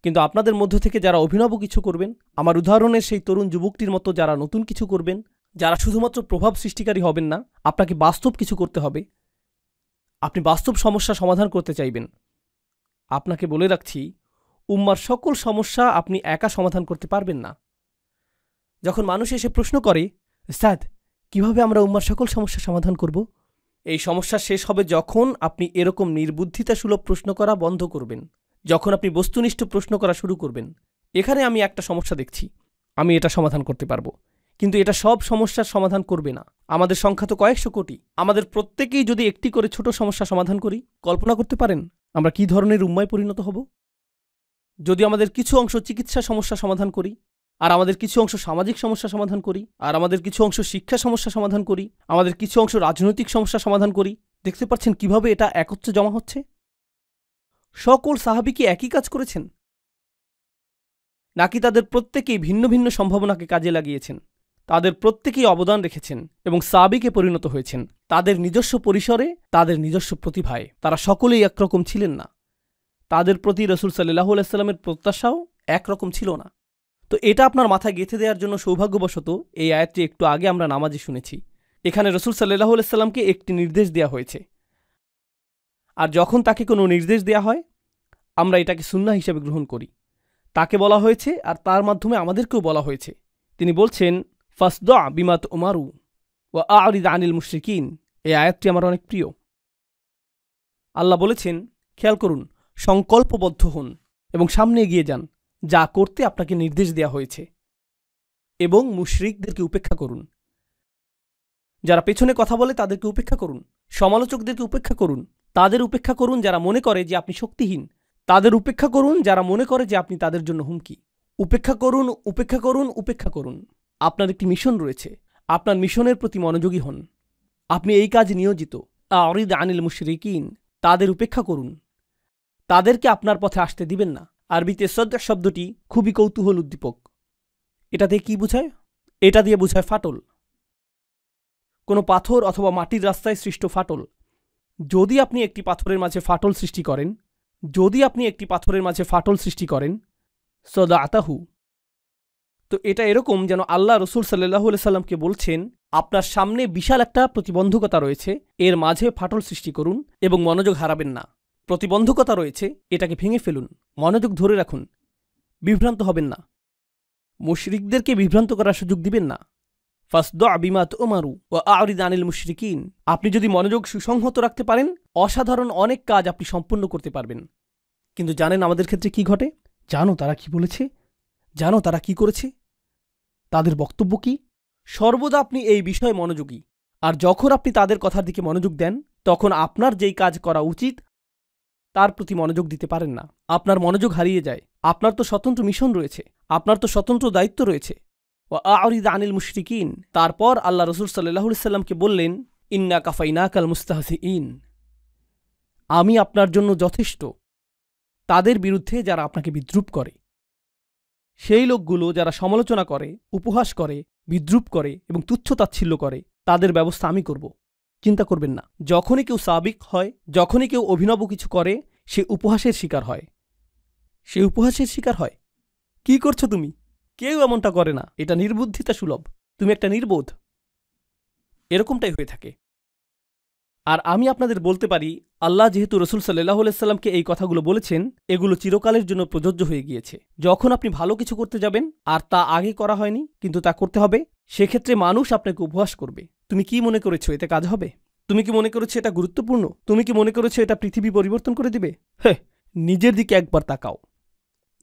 কিন্তু আপনাদের মধ্য থেকে যারা অভিনব কিছু করবেন, আমার উদাহরণের সেই তরুণ যুবকটির মতো যারা নতুন কিছু করবেন, যারা শুধুমাত্র প্রভাব সৃষ্টিকারী হবেন না, আপনাকে বাস্তব কিছু করতে হবে। আপনি বাস্তব সমস্যা সমাধান করতে চাইবেন। আপনাকে বলে রাখছি, উম্মার সকল সমস্যা আপনি একা সমাধান করতে পারবেন না। যখন মানুষ এসে প্রশ্ন করে, উস্তাদ কিভাবে আমরা উম্মার সকল সমস্যা সমাধান করব, এই সমস্যা শেষ হবে যখন আপনি এরকম নির্বুদ্ধিতাসুলভ প্রশ্ন করা বন্ধ করবেন, যখন আপনি বস্তুনিষ্ঠ প্রশ্ন করা শুরু করবেন। এখানে আমি একটা সমস্যা দেখছি, আমি এটা সমাধান করতে পারবো, কিন্তু এটা সব সমস্যার সমাধান করবে না। আমাদের সংখ্যা তো কয়েকশো কোটি। আমাদের প্রত্যেকেই যদি একটি করে ছোট সমস্যা সমাধান করি, কল্পনা করতে পারেন আমরা কি ধরনের উম্মায় পরিণত হব? যদি আমাদের কিছু অংশ চিকিৎসা সমস্যা সমাধান করি, আর আমাদের কিছু অংশ সামাজিক সমস্যা সমাধান করি, আর আমাদের কিছু অংশ শিক্ষা সমস্যা সমাধান করি, আমাদের কিছু অংশ রাজনৈতিক সমস্যা সমাধান করি, দেখতে পাচ্ছেন কিভাবে এটা একত্রে জমা হচ্ছে? সকল সাহাবী কি একই কাজ করেছেন, নাকি তাদের প্রত্যেকেই ভিন্ন ভিন্ন সম্ভাবনাকে কাজে লাগিয়েছেন? তাদের প্রত্যেকেই অবদান রেখেছেন এবং সাহাবীকে পরিণত হয়েছেন তাদের নিজস্ব পরিসরে, তাদের নিজস্ব প্রতিভায়। তারা সকলেই একরকম ছিলেন না। তাদের প্রতি রাসূল সাল্লাল্লাহু আলাইহি সাল্লামের প্রত্যাশাও একরকম ছিল না। তো এটা আপনার মাথায় গেঁথে দেওয়ার জন্য সৌভাগ্যবশত এই আয়াতটি একটু আগে আমরা নামাজে শুনেছি। এখানে রাসূল সাল্লাল্লাহু আলাইহি সাল্লামকে একটি নির্দেশ দেওয়া হয়েছে, আর যখন তাকে কোনো নির্দেশ দেওয়া হয়, আমরা এটাকে সুন্নাহ হিসেবে গ্রহণ করি। তাকে বলা হয়েছে আর তার মাধ্যমে আমাদেরকেও বলা হয়েছে। তিনি বলছেন, ফাসদা বিমা তুমারু ওয়া আ'রিদ আনিল মুশরিকিন। এই আয়াতটি আমার অনেক প্রিয়। আল্লাহ বলেছেন, খেয়াল করুন, সংকল্পবদ্ধ হন এবং সামনে এগিয়ে যান যা করতে আপনাকে নির্দেশ দেওয়া হয়েছে, এবং মুশরিকদেরকে উপেক্ষা করুন। যারা পেছনে কথা বলে তাদেরকে উপেক্ষা করুন, সমালোচকদেরকে উপেক্ষা করুন, তাদের উপেক্ষা করুন যারা মনে করে যে আপনি শক্তিহীন, তাদের উপেক্ষা করুন যারা মনে করে যে আপনি তাদের জন্য হুমকি। উপেক্ষা করুন, উপেক্ষা করুন, উপেক্ষা করুন। আপনার একটি মিশন রয়েছে, আপনার মিশনের প্রতি মনোযোগী হন। আপনি এই কাজে নিয়োজিত। আরিদ আনিল মুশরিকিন, তাদের উপেক্ষা করুন, তাদেরকে আপনার পথে আসতে দিবেন না। আরবিতে সদ্য শব্দটি খুবই কৌতূহল উদ্দীপক। এটাতে কি বোঝায়? এটা দিয়ে বোঝায় ফাটল, কোনো পাথর অথবা মাটির রাস্তায় সৃষ্ট ফাটল। যদি আপনি একটি পাথরের মাঝে ফাটল সৃষ্টি করেন, সদা আতাহু, তো এটা এরকম যেন আল্লাহ রসুল সাল্লাল্লাহু আলাইহি সাল্লামকে বলছেন, আপনার সামনে বিশাল একটা প্রতিবন্ধকতা রয়েছে, এর মাঝে ফাটল সৃষ্টি করুন এবং মনোযোগ হারাবেন না। প্রতিবন্ধকতা রয়েছে, এটাকে ভেঙে ফেলুন, মনোযোগ ধরে রাখুন, বিভ্রান্ত হবেন না, মুশরিকদেরকে বিভ্রান্ত করার সুযোগ দিবেন না। ফাসদা বিমা তুমারু ওয়া আরিদ আনিল মুশরিকিন, আপনি যদি মনোযোগ সুসংহত রাখতে পারেন, অসাধারণ অনেক কাজ আপনি সম্পূর্ণ করতে পারবেন। কিন্তু জানেন আমাদের ক্ষেত্রে কি ঘটে? জানো তারা কি বলেছে? জানো তারা কি করেছে? তাদের বক্তব্য কি? সর্বদা আপনি এই বিষয়ে মনোযোগী, আর যখন আপনি তাদের কথার দিকে মনোযোগ দেন, তখন আপনার যেই কাজ করা উচিত তার প্রতি মনোযোগ দিতে পারেন না। আপনার মনোযোগ হারিয়ে যায়। আপনার তো স্বতন্ত্র মিশন রয়েছে, আপনার তো স্বতন্ত্র দায়িত্ব রয়েছে। ওয়া আরিদ আনিল মুশরিকিন, তারপর আল্লাহ রসুল সাল্লাল্লাহু আলাইহি সাল্লামকে বললেন, ইন্না কাফাইনাকাল মুস্তাহজিইন, আমি আপনার জন্য যথেষ্ট তাদের বিরুদ্ধে যারা আপনাকে বিদ্রুপ করে। সেই লোকগুলো যারা সমালোচনা করে, উপহাস করে, বিদ্রুপ করে এবং তুচ্ছতাচ্ছিল্য করে, তাদের ব্যবস্থা আমি করব। চিন্তা করবেন না। যখনই কেউ সাবিক হয়, যখনই কেউ অভিনব কিছু করে, সে উপহাসের শিকার হয়। কি করছো তুমি? কেউ এমনটা করে না, এটা নির্বুদ্ধিতা সুলভ, তুমি একটা নির্বোধ। এরকমটাই হয়ে থাকে। আর আমি আপনাদের বলতে পারি, আল্লাহ যেহেতু রসুল সাল্লাল্লাহু আলাইহি সাল্লামকে এই কথাগুলো বলেছেন, এগুলো চিরকালের জন্য প্রযোজ্য হয়ে গিয়েছে। যখন আপনি ভালো কিছু করতে যাবেন আর তা আগে করা হয়নি কিন্তু তা করতে হবে, সেক্ষেত্রে মানুষ আপনাকে উপহাস করবে। তুমি কি মনে করেছো এতে কাজ হবে? তুমি কি মনে করেছো এটা গুরুত্বপূর্ণ? তুমি কি মনে করেছো এটা পৃথিবী পরিবর্তন করে দিবে? হ্যাঁ, নিজের দিকে একবার তাকাও।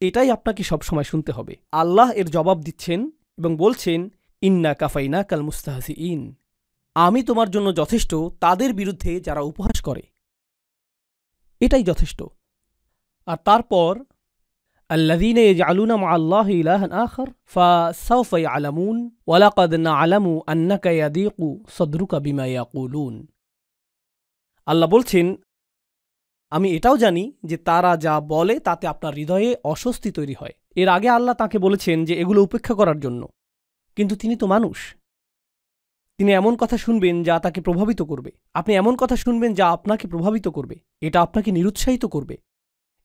এটাই আপনাকে সবসময় শুনতে হবে। আল্লাহ এর জবাব দিচ্ছেন এবং বলছেন, ইন্না কাফাইনাকাল মুস্তাহজিইন, আমি তোমার জন্য যথেষ্ট তাদের বিরুদ্ধে যারা উপহাস করে। এটাই যথেষ্ট। আর তারপর আল্লাযীনা ইয়াজআলুনা মা'আল্লাহি ইলাহান আখার ফাসাউফা ইয়ালামুন ওয়া লাকাদ না'লামু আন্নাকা ইয়াদীকু সাদরুকা বিমা ইয়াকুলুন। আল্লাহ বলছেন, আমি এটাও জানি যে তারা যা বলে তাতে আপনার হৃদয়ে অস্বস্তি তৈরি হয়। এর আগে আল্লাহ তাকে বলেছেন যে এগুলো উপেক্ষা করার জন্য, কিন্তু তিনি তো মানুষ। তিনি এমন কথা শুনবেন যা তাকে প্রভাবিত করবে। আপনি এমন কথা শুনবেন যা আপনাকে প্রভাবিত করবে। এটা আপনাকে নিরুৎসাহিত করবে।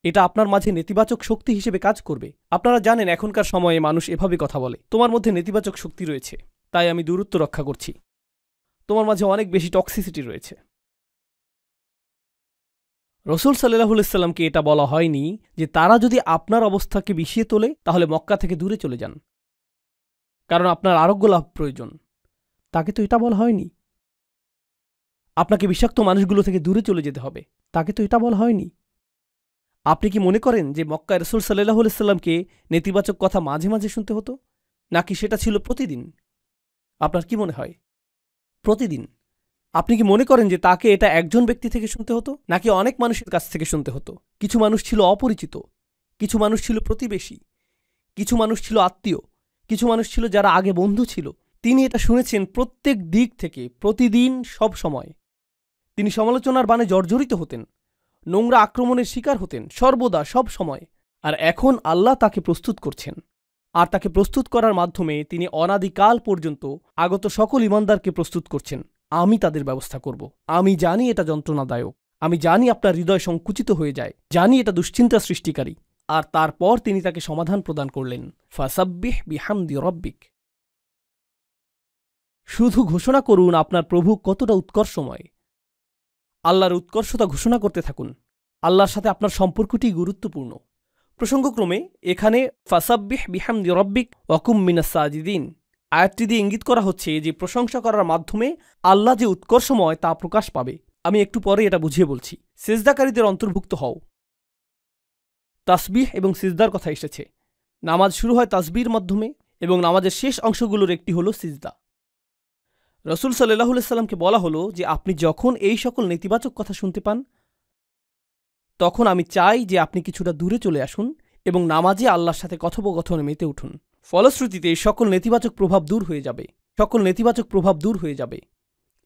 এটা আপনার মাঝে নেতিবাচক শক্তি হিসেবে কাজ করবে। আপনারা জানেন এখনকার সময়ে মানুষ এভাবে কথা বলে, তোমার মধ্যে নেতিবাচক শক্তি রয়েছে, তাই আমি দূরত্ব রক্ষা করছি। তোমার মাঝে অনেক বেশি টক্সিসিটি রয়েছে। রসুল সাল্লাল্লাহু আলাইহি সাল্লামকে এটা বলা হয়নি যে তারা যদি আপনার অবস্থাকে বিষিয়ে তোলে তাহলে মক্কা থেকে দূরে চলে যান, কারণ আপনার আরোগ্য লাভ প্রয়োজন। তাকে তো এটা বলা হয়নি। আপনাকে বিষাক্ত মানুষগুলো থেকে দূরে চলে যেতে হবে, তাকে তো এটা বলা হয়নি। আপনি কি মনে করেন যে মক্কায় রাসূল সাল্লাল্লাহু আলাইহি সাল্লামকে নেতিবাচক কথা মাঝে মাঝে শুনতে হতো, নাকি সেটা ছিল প্রতিদিন? আপনার কি মনে হয়? প্রতিদিন। আপনি কি মনে করেন যে তাকে এটা একজন ব্যক্তি থেকে শুনতে হতো, নাকি অনেক মানুষের কাছ থেকে শুনতে হতো? কিছু মানুষ ছিল অপরিচিত, কিছু মানুষ ছিল প্রতিবেশী, কিছু মানুষ ছিল আত্মীয়, কিছু মানুষ ছিল যারা আগে বন্ধু ছিল। তিনি এটা শুনেছেন প্রত্যেক দিক থেকে, প্রতিদিন, সব সময়। তিনি সমালোচনার বাণে জর্জরিত হতেন, নোংরা আক্রমণের শিকার হতেন, সর্বদা, সব সময়। আর এখন আল্লাহ তাকে প্রস্তুত করছেন, আর তাকে প্রস্তুত করার মাধ্যমে তিনি অনাদিকাল পর্যন্ত আগত সকল ঈমানদারকে প্রস্তুত করছেন। আমি তাদের ব্যবস্থা করব। আমি জানি এটা যন্ত্রণাদায়ক, আমি জানি আপনার হৃদয় সংকুচিত হয়ে যায়, জানি এটা দুশ্চিন্তা সৃষ্টিকারী। আর তারপর তিনি তাকে সমাধান প্রদান করলেন, ফাসাব্বিহ বিহামদি রব্বিক, শুধু ঘোষণা করুন আপনার প্রভু কতটা উৎকর্ষময়। আল্লাহর উৎকর্ষতা ঘোষণা করতে থাকুন। আল্লাহর সাথে আপনার সম্পর্কটি গুরুত্বপূর্ণ। প্রসঙ্গক্রমে এখানে ফাসাব্বিহ বিহামদি রব্বিক ওয়াকুম মিনাস সাজিদিন আয়াতটি দিয়ে ইঙ্গিত করা হচ্ছে যে প্রশংসা করার মাধ্যমে আল্লাহ যে উৎকর্ষময় তা প্রকাশ পাবে। আমি একটু পরে এটা বুঝিয়ে বলছি। সিজদাকারীদের অন্তর্ভুক্ত হও। তাসবিহ এবং সিজদার কথা এসেছে। নামাজ শুরু হয় তাসবির মাধ্যমে এবং নামাজের শেষ অংশগুলোর একটি হল সিজদা। রসুল সাল্লাল্লাহু আলাইহি সাল্লামকে বলা হলো যে আপনি যখন এই সকল নেতিবাচক কথা শুনতে পান তখন আমি চাই যে আপনি কিছুটা দূরে চলে আসুন এবং নামাজে আল্লাহর সাথে কথোপকথনে মেতে উঠুন। ফলশ্রুতিতে এই সকল নেতিবাচক প্রভাব দূর হয়ে যাবে।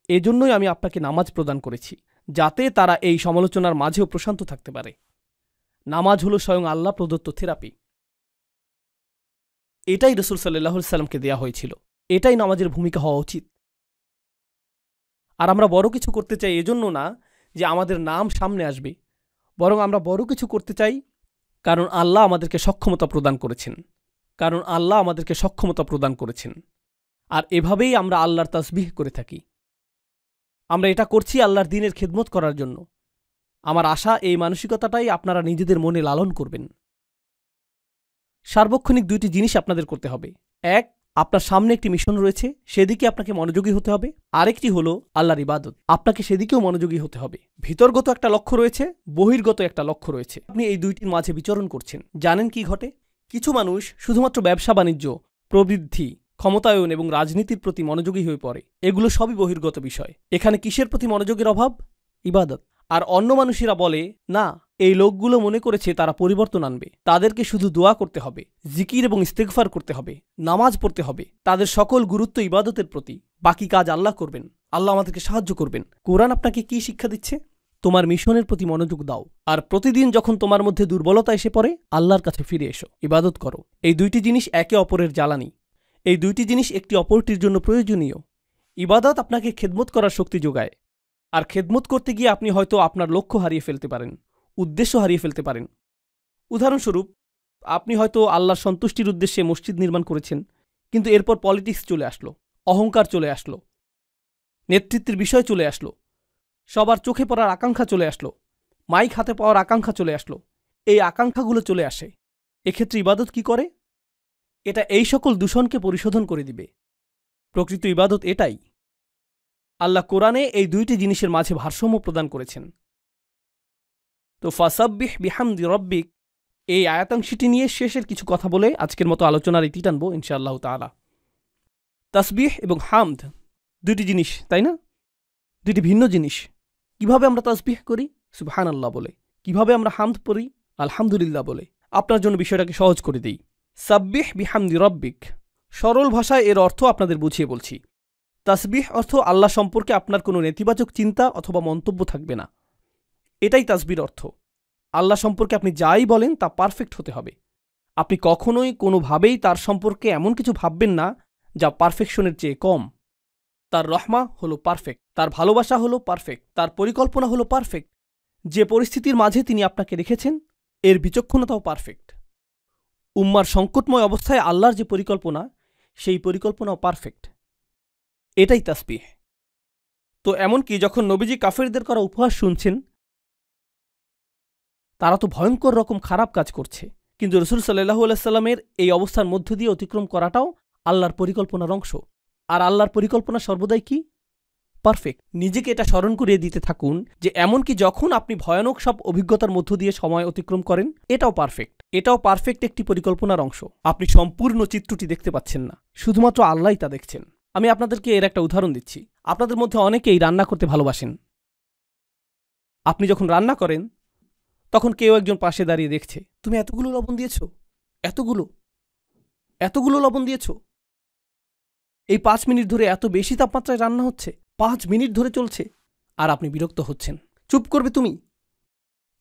এজন্যই আমি আপনাকে নামাজ প্রদান করেছি, যাতে তারা এই সমালোচনার মাঝেও প্রশান্ত থাকতে পারে। নামাজ হলো স্বয়ং আল্লাহ প্রদত্ত থেরাপি। এটাই রসুল সাল্লাল্লাহু আলাইহি সাল্লামকে দেয়া হয়েছিল। এটাই নামাজের ভূমিকা হওয়া উচিত। আর আমরা বড় কিছু করতে চাই এজন্য না যে আমাদের নাম সামনে আসবে, বরং আমরা বড় কিছু করতে চাই কারণ আল্লাহ আমাদেরকে সক্ষমতা প্রদান করেছেন। আর এভাবেই আমরা আল্লাহর তাসবিহ করে থাকি। আমরা এটা করছি আল্লাহর দ্বীনের খেদমত করার জন্য। আমার আশা এই মানসিকতাটাই আপনারা নিজেদের মনে লালন করবেন। সার্বক্ষণিক দুইটি জিনিস আপনাদের করতে হবে। এক, আপনার সামনে একটি মিশন রয়েছে, সেদিকে আপনাকে মনোযোগী হতে হবে। আরেকটি হলো আল্লাহর ইবাদত, আপনাকে সেদিকেও মনোযোগী হতে হবে। ভিতরগত একটা লক্ষ্য রয়েছে, বহির্গত একটা লক্ষ্য রয়েছে। আপনি এই দুইটির মাঝে বিচরণ করছেন। জানেন কি ঘটে? কিছু মানুষ শুধুমাত্র ব্যবসা বাণিজ্য, প্রবৃদ্ধি, ক্ষমতায়ন এবং রাজনীতির প্রতি মনোযোগী হয়ে পড়ে। এগুলো সবই বহির্গত বিষয়। এখানে কিসের প্রতি মনোযোগের অভাব? ইবাদত। আর অন্য মানুষেরা বলে, না, এই লোকগুলো মনে করেছে তারা পরিবর্তন আনবে, তাদেরকে শুধু দোয়া করতে হবে, জিকির এবং ইস্তেগফার করতে হবে, নামাজ পড়তে হবে। তাদের সকল গুরুত্ব ইবাদতের প্রতি, বাকি কাজ আল্লাহ করবেন, আল্লাহ আমাদেরকে সাহায্য করবেন। কোরআন আপনাকে কি শিক্ষা দিচ্ছে? তোমার মিশনের প্রতি মনোযোগ দাও, আর প্রতিদিন যখন তোমার মধ্যে দুর্বলতা এসে পড়ে আল্লাহর কাছে ফিরে এসো, ইবাদত করো। এই দুইটি জিনিস একে অপরের জ্বালানি। এই দুইটি জিনিস একটি অপরটির জন্য প্রয়োজনীয়। ইবাদত আপনাকে খেদমত করার শক্তি যোগায়, আর খেদমত করতে গিয়ে আপনি হয়তো আপনার লক্ষ্য হারিয়ে ফেলতে পারেন, উদ্দেশ্য হারিয়ে ফেলতে পারেন। উদাহরণস্বরূপ, আপনি হয়তো আল্লাহর সন্তুষ্টির উদ্দেশ্যে মসজিদ নির্মাণ করেছেন, কিন্তু এরপর পলিটিক্স চলে আসলো, অহংকার চলে আসলো, নেতৃত্বের বিষয় চলে আসলো, সবার চোখে পড়ার আকাঙ্ক্ষা চলে আসলো, মাইক হাতে পাওয়ার আকাঙ্ক্ষা চলে আসলো। এই আকাঙ্ক্ষাগুলো চলে আসে। এক্ষেত্রে ইবাদত কি করে? এটা এই সকল দূষণকে পরিশোধন করে দিবে। প্রকৃত ইবাদত এটাই। আল্লাহ কোরআনে এই দুইটি জিনিসের মাঝে ভারসাম্য প্রদান করেছেন। তো ফাসাব্বিহ বিহামদি রব্বিক, এই আয়াতাংশটি নিয়ে শেষের কিছু কথা বলে আজকের মতো আলোচনার ইতি টানবো ইনশাআল্লাহ তাআলা। তাসবিহ এবং হামদ দুইটি জিনিস, তাই না? দুইটি ভিন্ন জিনিস। কিভাবে আমরা তাসবিহ করি? সুবহানাল্লাহ বলে। কিভাবে আমরা হামদ পড়ি? আলহামদুলিল্লাহ বলে। আপনার জন্য বিষয়টাকে সহজ করে দিই। সাব্বিহ বিহামদি রব্বিক, সরল ভাষায় এর অর্থ আপনাদের বুঝিয়ে বলছি। তাসবিহ অর্থ আল্লাহ সম্পর্কে আপনার কোনো নেতিবাচক চিন্তা অথবা মন্তব্য থাকবে না। এটাই তাসবির অর্থ। আল্লাহ সম্পর্কে আপনি যাই বলেন তা পারফেক্ট হতে হবে। আপনি কখনোই কোনোভাবেই তার সম্পর্কে এমন কিছু ভাববেন না যা পারফেকশনের চেয়ে কম। তার রহমা হলো পারফেক্ট, তার ভালোবাসা হলো পারফেক্ট, তার পরিকল্পনা হলো পারফেক্ট। যে পরিস্থিতির মাঝে তিনি আপনাকে রেখেছেন এর বিচক্ষণতাও পারফেক্ট। উম্মার সংকটময় অবস্থায় আল্লাহর যে পরিকল্পনা, সেই পরিকল্পনাও পারফেক্ট। এটাই তাসবিহ। তো এমনকি যখন নবীজি কাফেরদের করা উপহাস শুনছেন, তারা তো ভয়ঙ্কর রকম খারাপ কাজ করছে, কিন্তু রসুল সাল্লাল্লাহু আলাইহি সাল্লামের এই অবস্থার মধ্য দিয়ে অতিক্রম করাটাও আল্লাহর পরিকল্পনার অংশ। আর আল্লাহর পরিকল্পনা সর্বদাই কি? পারফেক্ট। নিজেকে এটা স্মরণ করিয়ে দিতে থাকুন যে এমনকি যখন আপনি ভয়ানক সব অভিজ্ঞতার মধ্য দিয়ে সময় অতিক্রম করেন, এটাও পারফেক্ট। এটাও পারফেক্ট একটি পরিকল্পনার অংশ। আপনি সম্পূর্ণ চিত্রটি দেখতে পাচ্ছেন না, শুধুমাত্র আল্লাহই তা দেখছেন। আমি আপনাদেরকে এর একটা উদাহরণ দিচ্ছি। আপনাদের মধ্যে অনেকেই রান্না করতে ভালোবাসেন। আপনি যখন রান্না করেন তখন কেউ একজন পাশে দাঁড়িয়ে দেখছে, তুমি এতগুলো লবণ দিয়েছ, এতগুলো লবণ দিয়েছ। এই 5 মিনিট ধরে এত বেশি তাপমাত্রায় রান্না হচ্ছে, 5 মিনিট ধরে চলছে, আর আপনি বিরক্ত হচ্ছেন। চুপ করবে তুমি?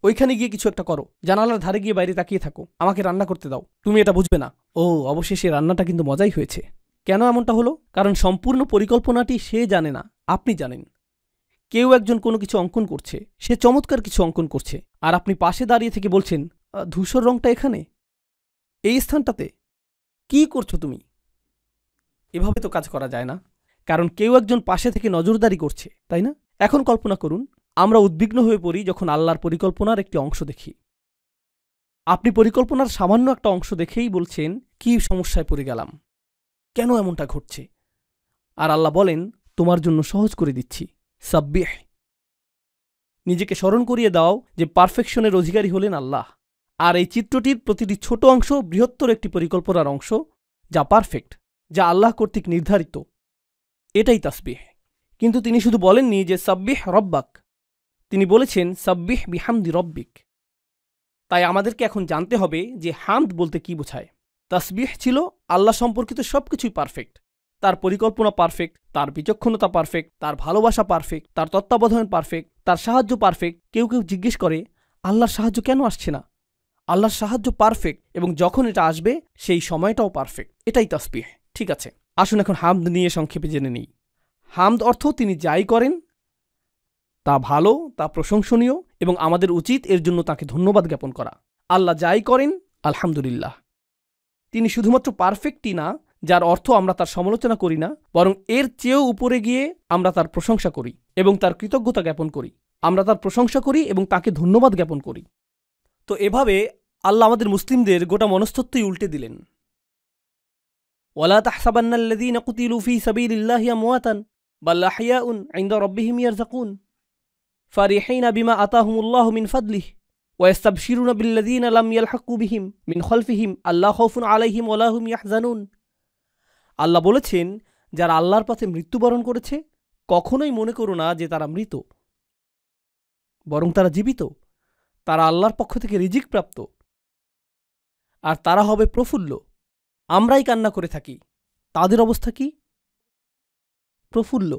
ওইখানে গিয়ে কিছু একটা করো, জানালার ধারে গিয়ে বাইরে তাকিয়ে থাকো, আমাকে রান্না করতে দাও। তুমি এটা বুঝবে না। ও, অবশেষে রান্নাটা কিন্তু মজাই হয়েছে। কেন এমনটা হলো? কারণ সম্পূর্ণ পরিকল্পনাটি সে জানে না, আপনি জানেন। কেউ একজন কোনো কিছু অঙ্কন করছে, সে চমৎকার কিছু অঙ্কন করছে, আর আপনি পাশে দাঁড়িয়ে থেকে বলছেন, ধূসর রংটা এখানে, এই স্থানটাতে, কি করছো তুমি? এভাবে তো কাজ করা যায় না, কারণ কেউ একজন পাশে থেকে নজরদারি করছে, তাই না? এখন কল্পনা করুন, আমরা উদ্বিগ্ন হয়ে পড়ি যখন আল্লাহর পরিকল্পনার একটি অংশ দেখি। আপনি পরিকল্পনার সামান্য একটা অংশ দেখেই বলছেন, কি সমস্যায় পড়ে গেলাম, কেন এমনটা ঘটছে? আর আল্লাহ বলেন, তোমার জন্য সহজ করে দিচ্ছি, সাব্বিহ। নিজেকে স্মরণ করিয়ে দাও যে পারফেকশনের অধিকারী হলেন আল্লাহ। আর এই চিত্রটির প্রতিটি ছোট অংশ বৃহত্তর একটি পরিকল্পনার অংশ, যা পারফেক্ট, যা আল্লাহ কর্তৃক নির্ধারিত। এটাই তাসবিহ। কিন্তু তিনি শুধু বলেননি যে সাব্বিহ রব্বাক, তিনি বলেছেন সাব্বিহ বিহামদি রব্বিক। তাই আমাদেরকে এখন জানতে হবে যে হামদ বলতে কি বোঝায়। তাসবিহ ছিল আল্লাহ সম্পর্কিত সবকিছুই পারফেক্ট। তার পরিকল্পনা পারফেক্ট, তার বিচক্ষণতা পারফেক্ট, তার ভালোবাসা পারফেক্ট, তার তত্ত্বাবধান পারফেক্ট, তার সাহায্য পারফেক্ট। কেউ কেউ জিজ্ঞেস করে আল্লাহর সাহায্য কেন আসছে না? আল্লাহর সাহায্য পারফেক্ট, এবং যখন এটা আসবে সেই সময়টাও পারফেক্ট। এটাই তাসবিহ। ঠিক আছে, আসুন এখন হামদ নিয়ে সংক্ষেপে জেনে নিই। হামদ অর্থ তিনি যাই করেন তা ভালো, তা প্রশংসনীয়, এবং আমাদের উচিত এর জন্য তাকে ধন্যবাদ জ্ঞাপন করা। আল্লাহ যাই করেন আলহামদুলিল্লাহ। তিনি শুধুমাত্র পারফেক্টই না, যার অর্থ আমরা তার সমালোচনা করি না, বরং এর চেয়েও উপরে গিয়ে আমরা তার প্রশংসা করি এবং তার কৃতজ্ঞতা জ্ঞাপন করি। আমরা তার প্রশংসা করি এবং তাকে ধন্যবাদ জ্ঞাপন করি। তো এভাবে আল্লাহ আমাদের মুসলিমদের গোটা মনস্তত্ত্বই উল্টে দিলেন। ওয়ালা তাহসাবান্নাল্লাযীনা কুতিলু ফী সাবিলিল্লাহি আমওয়াতান বাল আহইয়াউন ইনদা রাব্বিহিম ইয়ারযাকুন ফারিহিনা বিমা আতাহুমুল্লাহু মিন ফাদলিহি ওয়াস্তাবশিরুনা বিল্লাযীনা লাম ইয়ালহাকু বিহিম মিন খালফিহিম আল্লা খাউফুন আলাইহিম ওয়ালা হুম ইয়াহজানুন। আল্লাহ বলেছেন, যারা আল্লাহর পথে মৃত্যুবরণ করেছে কখনোই মনে করো না যে তারা মৃত, বরং তারা জীবিত। তারা আল্লাহর পক্ষ থেকে রিজিক প্রাপ্ত, আর তারা হবে প্রফুল্ল। আমরাই কান্না করে থাকি, তাদের অবস্থা কি? প্রফুল্ল।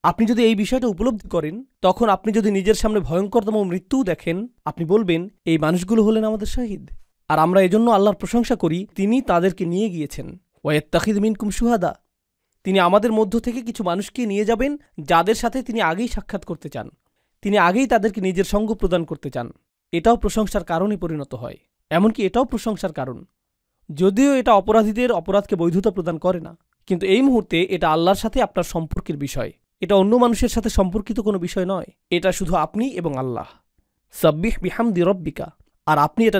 আপনি যদি এই বিষয়টা উপলব্ধি করেন, তখন আপনি যদি নিজের সামনে ভয়ঙ্করতম মৃত্যুও দেখেন, আপনি বলবেন এই মানুষগুলো হলেন আমাদের শহীদ। আর আমরা এজন্য আল্লাহর প্রশংসা করি, তিনি তাদেরকে নিয়ে গিয়েছেন। ওয়ায়াত্তাখিযু মিনকুম শুহাদা, তিনি আমাদের মধ্য থেকে কিছু মানুষকে নিয়ে যাবেন যাদের সাথে তিনি আগেই সাক্ষাৎ করতে চান, তিনি আগেই তাদেরকে নিজের সঙ্গ প্রদান করতে চান। এটাও প্রশংসার কারণে পরিণত হয়। এমনকি এটাও প্রশংসার কারণ, যদিও এটা অপরাধীদের অপরাধকে বৈধতা প্রদান করে না, কিন্তু এই মুহূর্তে এটা আল্লাহর সাথে আপনার সম্পর্কের বিষয়। এটা অন্য মানুষের সাথে সম্পর্কিত কোনো বিষয় নয়। এটা শুধু আপনি এবং আল্লাহ। সাব্বিহ বিহামদি রব্বিকা। আর আপনি এটা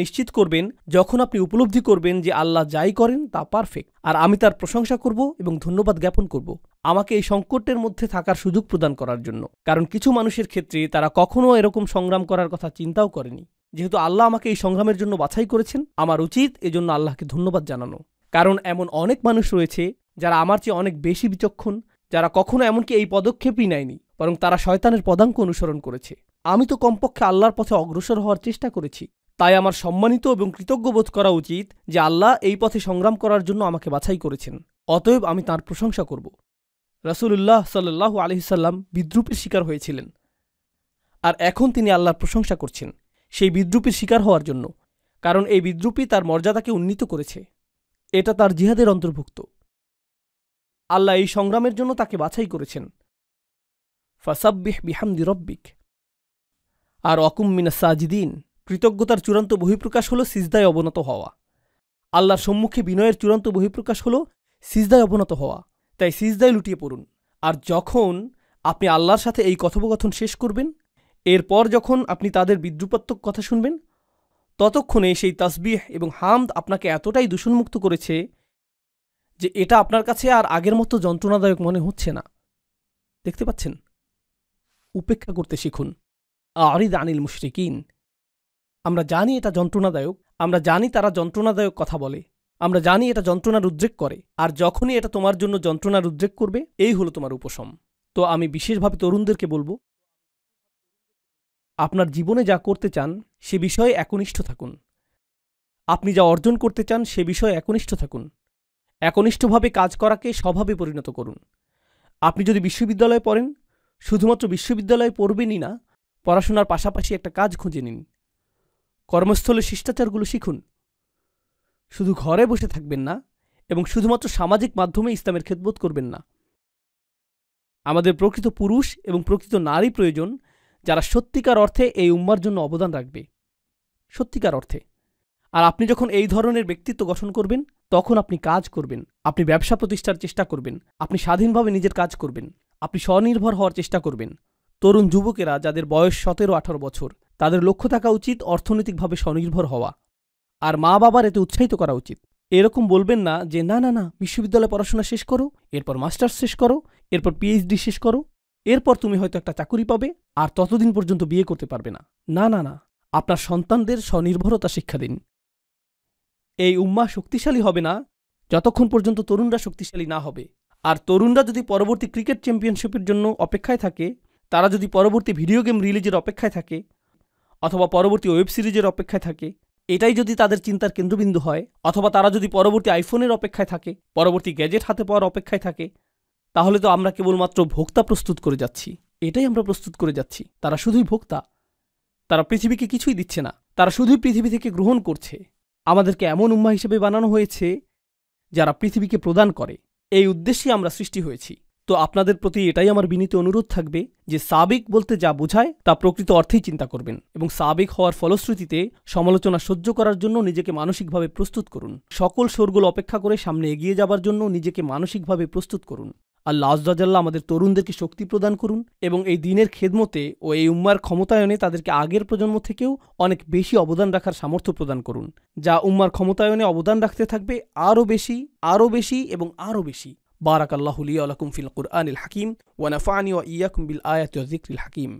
নিশ্চিত করবেন যখন আপনি উপলব্ধি করবেন যে আল্লাহ যাই করেন তা পারফেক্ট, আর আমি তার প্রশংসা করব এবং ধন্যবাদ জ্ঞাপন করব আমাকে এই সংকটের মধ্যে থাকার সুযোগ প্রদান করার জন্য। কারণ কিছু মানুষের ক্ষেত্রে তারা কখনও এরকম সংগ্রাম করার কথা চিন্তাও করেনি। যেহেতু আল্লাহ আমাকে এই সংগ্রামের জন্য বাছাই করেছেন, আমার উচিত এজন্য আল্লাহকে ধন্যবাদ জানানো। কারণ এমন অনেক মানুষ রয়েছে যারা আমার চেয়ে অনেক বেশি বিচক্ষণ, যারা কখনো এমনকি এই পদক্ষেপই নেয়নি, বরং তারা শয়তানের পদাঙ্ক অনুসরণ করেছে। আমি তো কমপক্ষে আল্লাহর পথে অগ্রসর হওয়ার চেষ্টা করেছি। তাই আমার সম্মানিত এবং কৃতজ্ঞ বোধ করা উচিত যে আল্লাহ এই পথে সংগ্রাম করার জন্য আমাকে বাছাই করেছেন। অতএব আমি তাঁর প্রশংসা করব। রাসূলুল্লাহ সাল্লাল্লাহু আলাইহি সাল্লাম বিদ্রূপের শিকার হয়েছিলেন, আর এখন তিনি আল্লাহর প্রশংসা করছেন সেই বিদ্রূপের শিকার হওয়ার জন্য, কারণ এই বিদ্রূপই তার মর্যাদাকে উন্নীত করেছে। এটা তার জিহাদের অন্তর্ভুক্ত। আল্লাহ এই সংগ্রামের জন্য তাকে বাছাই করেছেন। ফাসাব্বিহ বিহামদি রব্বিক। আর ওয়াকুম মিনাস সাজিদিন। কৃতজ্ঞতার চূড়ান্ত বহিঃপ্রকাশ হল সিজদায় অবনত হওয়া। আল্লাহর সম্মুখে বিনয়ের চূড়ান্ত বহিঃপ্রকাশ হল সিজদায় অবনত হওয়া। তাই সিজদায় লুটিয়ে পড়ুন। আর যখন আপনি আল্লাহর সাথে এই কথোপকথন শেষ করবেন, এরপর যখন আপনি তাদের বিদ্রূপাত্মক কথা শুনবেন, ততক্ষণে সেই তাসবিহ এবং হামদ আপনাকে এতটাই দূষণমুক্ত করেছে যে এটা আপনার কাছে আর আগের মতো যন্ত্রণাদায়ক মনে হচ্ছে না। দেখতে পাচ্ছেন? উপেক্ষা করতে শিখুন। আরিদ আনিল মুশরিকিন। আমরা জানি এটা যন্ত্রণাদায়ক, আমরা জানি তারা যন্ত্রণাদায়ক কথা বলে, আমরা জানি এটা যন্ত্রণার উদ্রেক করে, আর যখনই এটা তোমার জন্য যন্ত্রণার উদ্রেক করবে, এই হলো তোমার উপশম। তো আমি বিশেষভাবে তরুণদেরকে বলবো, আপনার জীবনে যা করতে চান সে বিষয়ে একনিষ্ঠ থাকুন। আপনি যা অর্জন করতে চান সে বিষয়ে একনিষ্ঠ থাকুন। একনিষ্ঠভাবে কাজ করাকে স্বভাবে পরিণত করুন। আপনি যদি বিশ্ববিদ্যালয়ে পড়েন, শুধুমাত্র বিশ্ববিদ্যালয়ে পড়বেনই না, পড়াশোনার পাশাপাশি একটা কাজ খুঁজে নিন। কর্মস্থলে শিষ্টাচারগুলো শিখুন। শুধু ঘরে বসে থাকবেন না, এবং শুধুমাত্র সামাজিক মাধ্যমে ইসলামের খেদমত করবেন না। আমাদের প্রকৃত পুরুষ এবং প্রকৃত নারী প্রয়োজন, যারা সত্যিকার অর্থে এই উম্মার জন্য অবদান রাখবে, সত্যিকার অর্থে। আর আপনি যখন এই ধরনের ব্যক্তিত্ব গঠন করবেন, তখন আপনি কাজ করবেন, আপনি ব্যবসা প্রতিষ্ঠার চেষ্টা করবেন, আপনি স্বাধীনভাবে নিজের কাজ করবেন, আপনি স্বনির্ভর হওয়ার চেষ্টা করবেন। তরুণ যুবকেরা যাদের বয়স 17-18 বছর, তাদের লক্ষ্য থাকা উচিত অর্থনৈতিকভাবে স্বনির্ভর হওয়া, আর মা বাবার এতে উৎসাহিত করা উচিত। এরকম বলবেন না যে না না না, বিশ্ববিদ্যালয়ে পড়াশোনা শেষ করো, এরপর মাস্টার্স শেষ করো, এরপর পিএইচডি শেষ করো, এরপর তুমি হয়তো একটা চাকুরি পাবে, আর ততদিন পর্যন্ত বিয়ে করতে পারবে না। না না না, আপনার সন্তানদের স্বনির্ভরতা শিক্ষা দিন। এই উম্মাহ শক্তিশালী হবে না যতক্ষণ পর্যন্ত তরুণরা শক্তিশালী না হবে। আর তরুণরা যদি পরবর্তী ক্রিকেট চ্যাম্পিয়নশিপের জন্য অপেক্ষায় থাকে, তারা যদি পরবর্তী ভিডিও গেম রিলিজের অপেক্ষায় থাকে, অথবা পরবর্তী ওয়েব সিরিজের অপেক্ষায় থাকে, এটাই যদি তাদের চিন্তার কেন্দ্রবিন্দু হয়, অথবা তারা যদি পরবর্তী আইফোনের অপেক্ষায় থাকে, পরবর্তী গ্যাজেট হাতে পাওয়ার অপেক্ষায় থাকে, তাহলে তো আমরা কেবলমাত্র ভোক্তা প্রস্তুত করে যাচ্ছি। এটাই আমরা প্রস্তুত করে যাচ্ছি। তারা শুধুই ভোক্তা, তারা পৃথিবীকে কিছুই দিচ্ছে না, তারা শুধুই পৃথিবী থেকে গ্রহণ করছে। আমাদেরকে এমন উম্মাহ হিসেবে বানানো হয়েছে যারা পৃথিবীকে প্রদান করে। এই উদ্দেশ্যে আমরা সৃষ্টি হয়েছি। তো আপনাদের প্রতি এটাই আমার বিনীত অনুরোধ থাকবে যে সাবিক বলতে যা বোঝায় তা প্রকৃত অর্থেই চিন্তা করবেন, এবং সাবিক হওয়ার ফলশ্রুতিতে সমালোচনা সহ্য করার জন্য নিজেকে মানসিকভাবে প্রস্তুত করুন। সকল শোরগোল অপেক্ষা করে সামনে এগিয়ে যাবার জন্য নিজেকে মানসিকভাবে প্রস্তুত করুন। আল্লাহ আযজা জাল্লা আমাদের তরুণদেরকে শক্তি প্রদান করুন, এবং এই দ্বীনের খেদমতে ও এই উম্মার ক্ষমতায়নে তাদেরকে আগের প্রজন্ম থেকেও অনেক বেশি অবদান রাখার সামর্থ্য প্রদান করুন, যা উম্মার ক্ষমতায়নে অবদান রাখতে থাকবে আরও বেশি, আরও বেশি এবং আরও বেশি। বারাকাল্লাহু লি ওয়া লাকুম ফিল কুরআনিল হাকিম ওয়া নাফা'নি ওয়া ইয়্যাকুম বিল আয়াতি ওয়াজ যিকরিল হাকিম।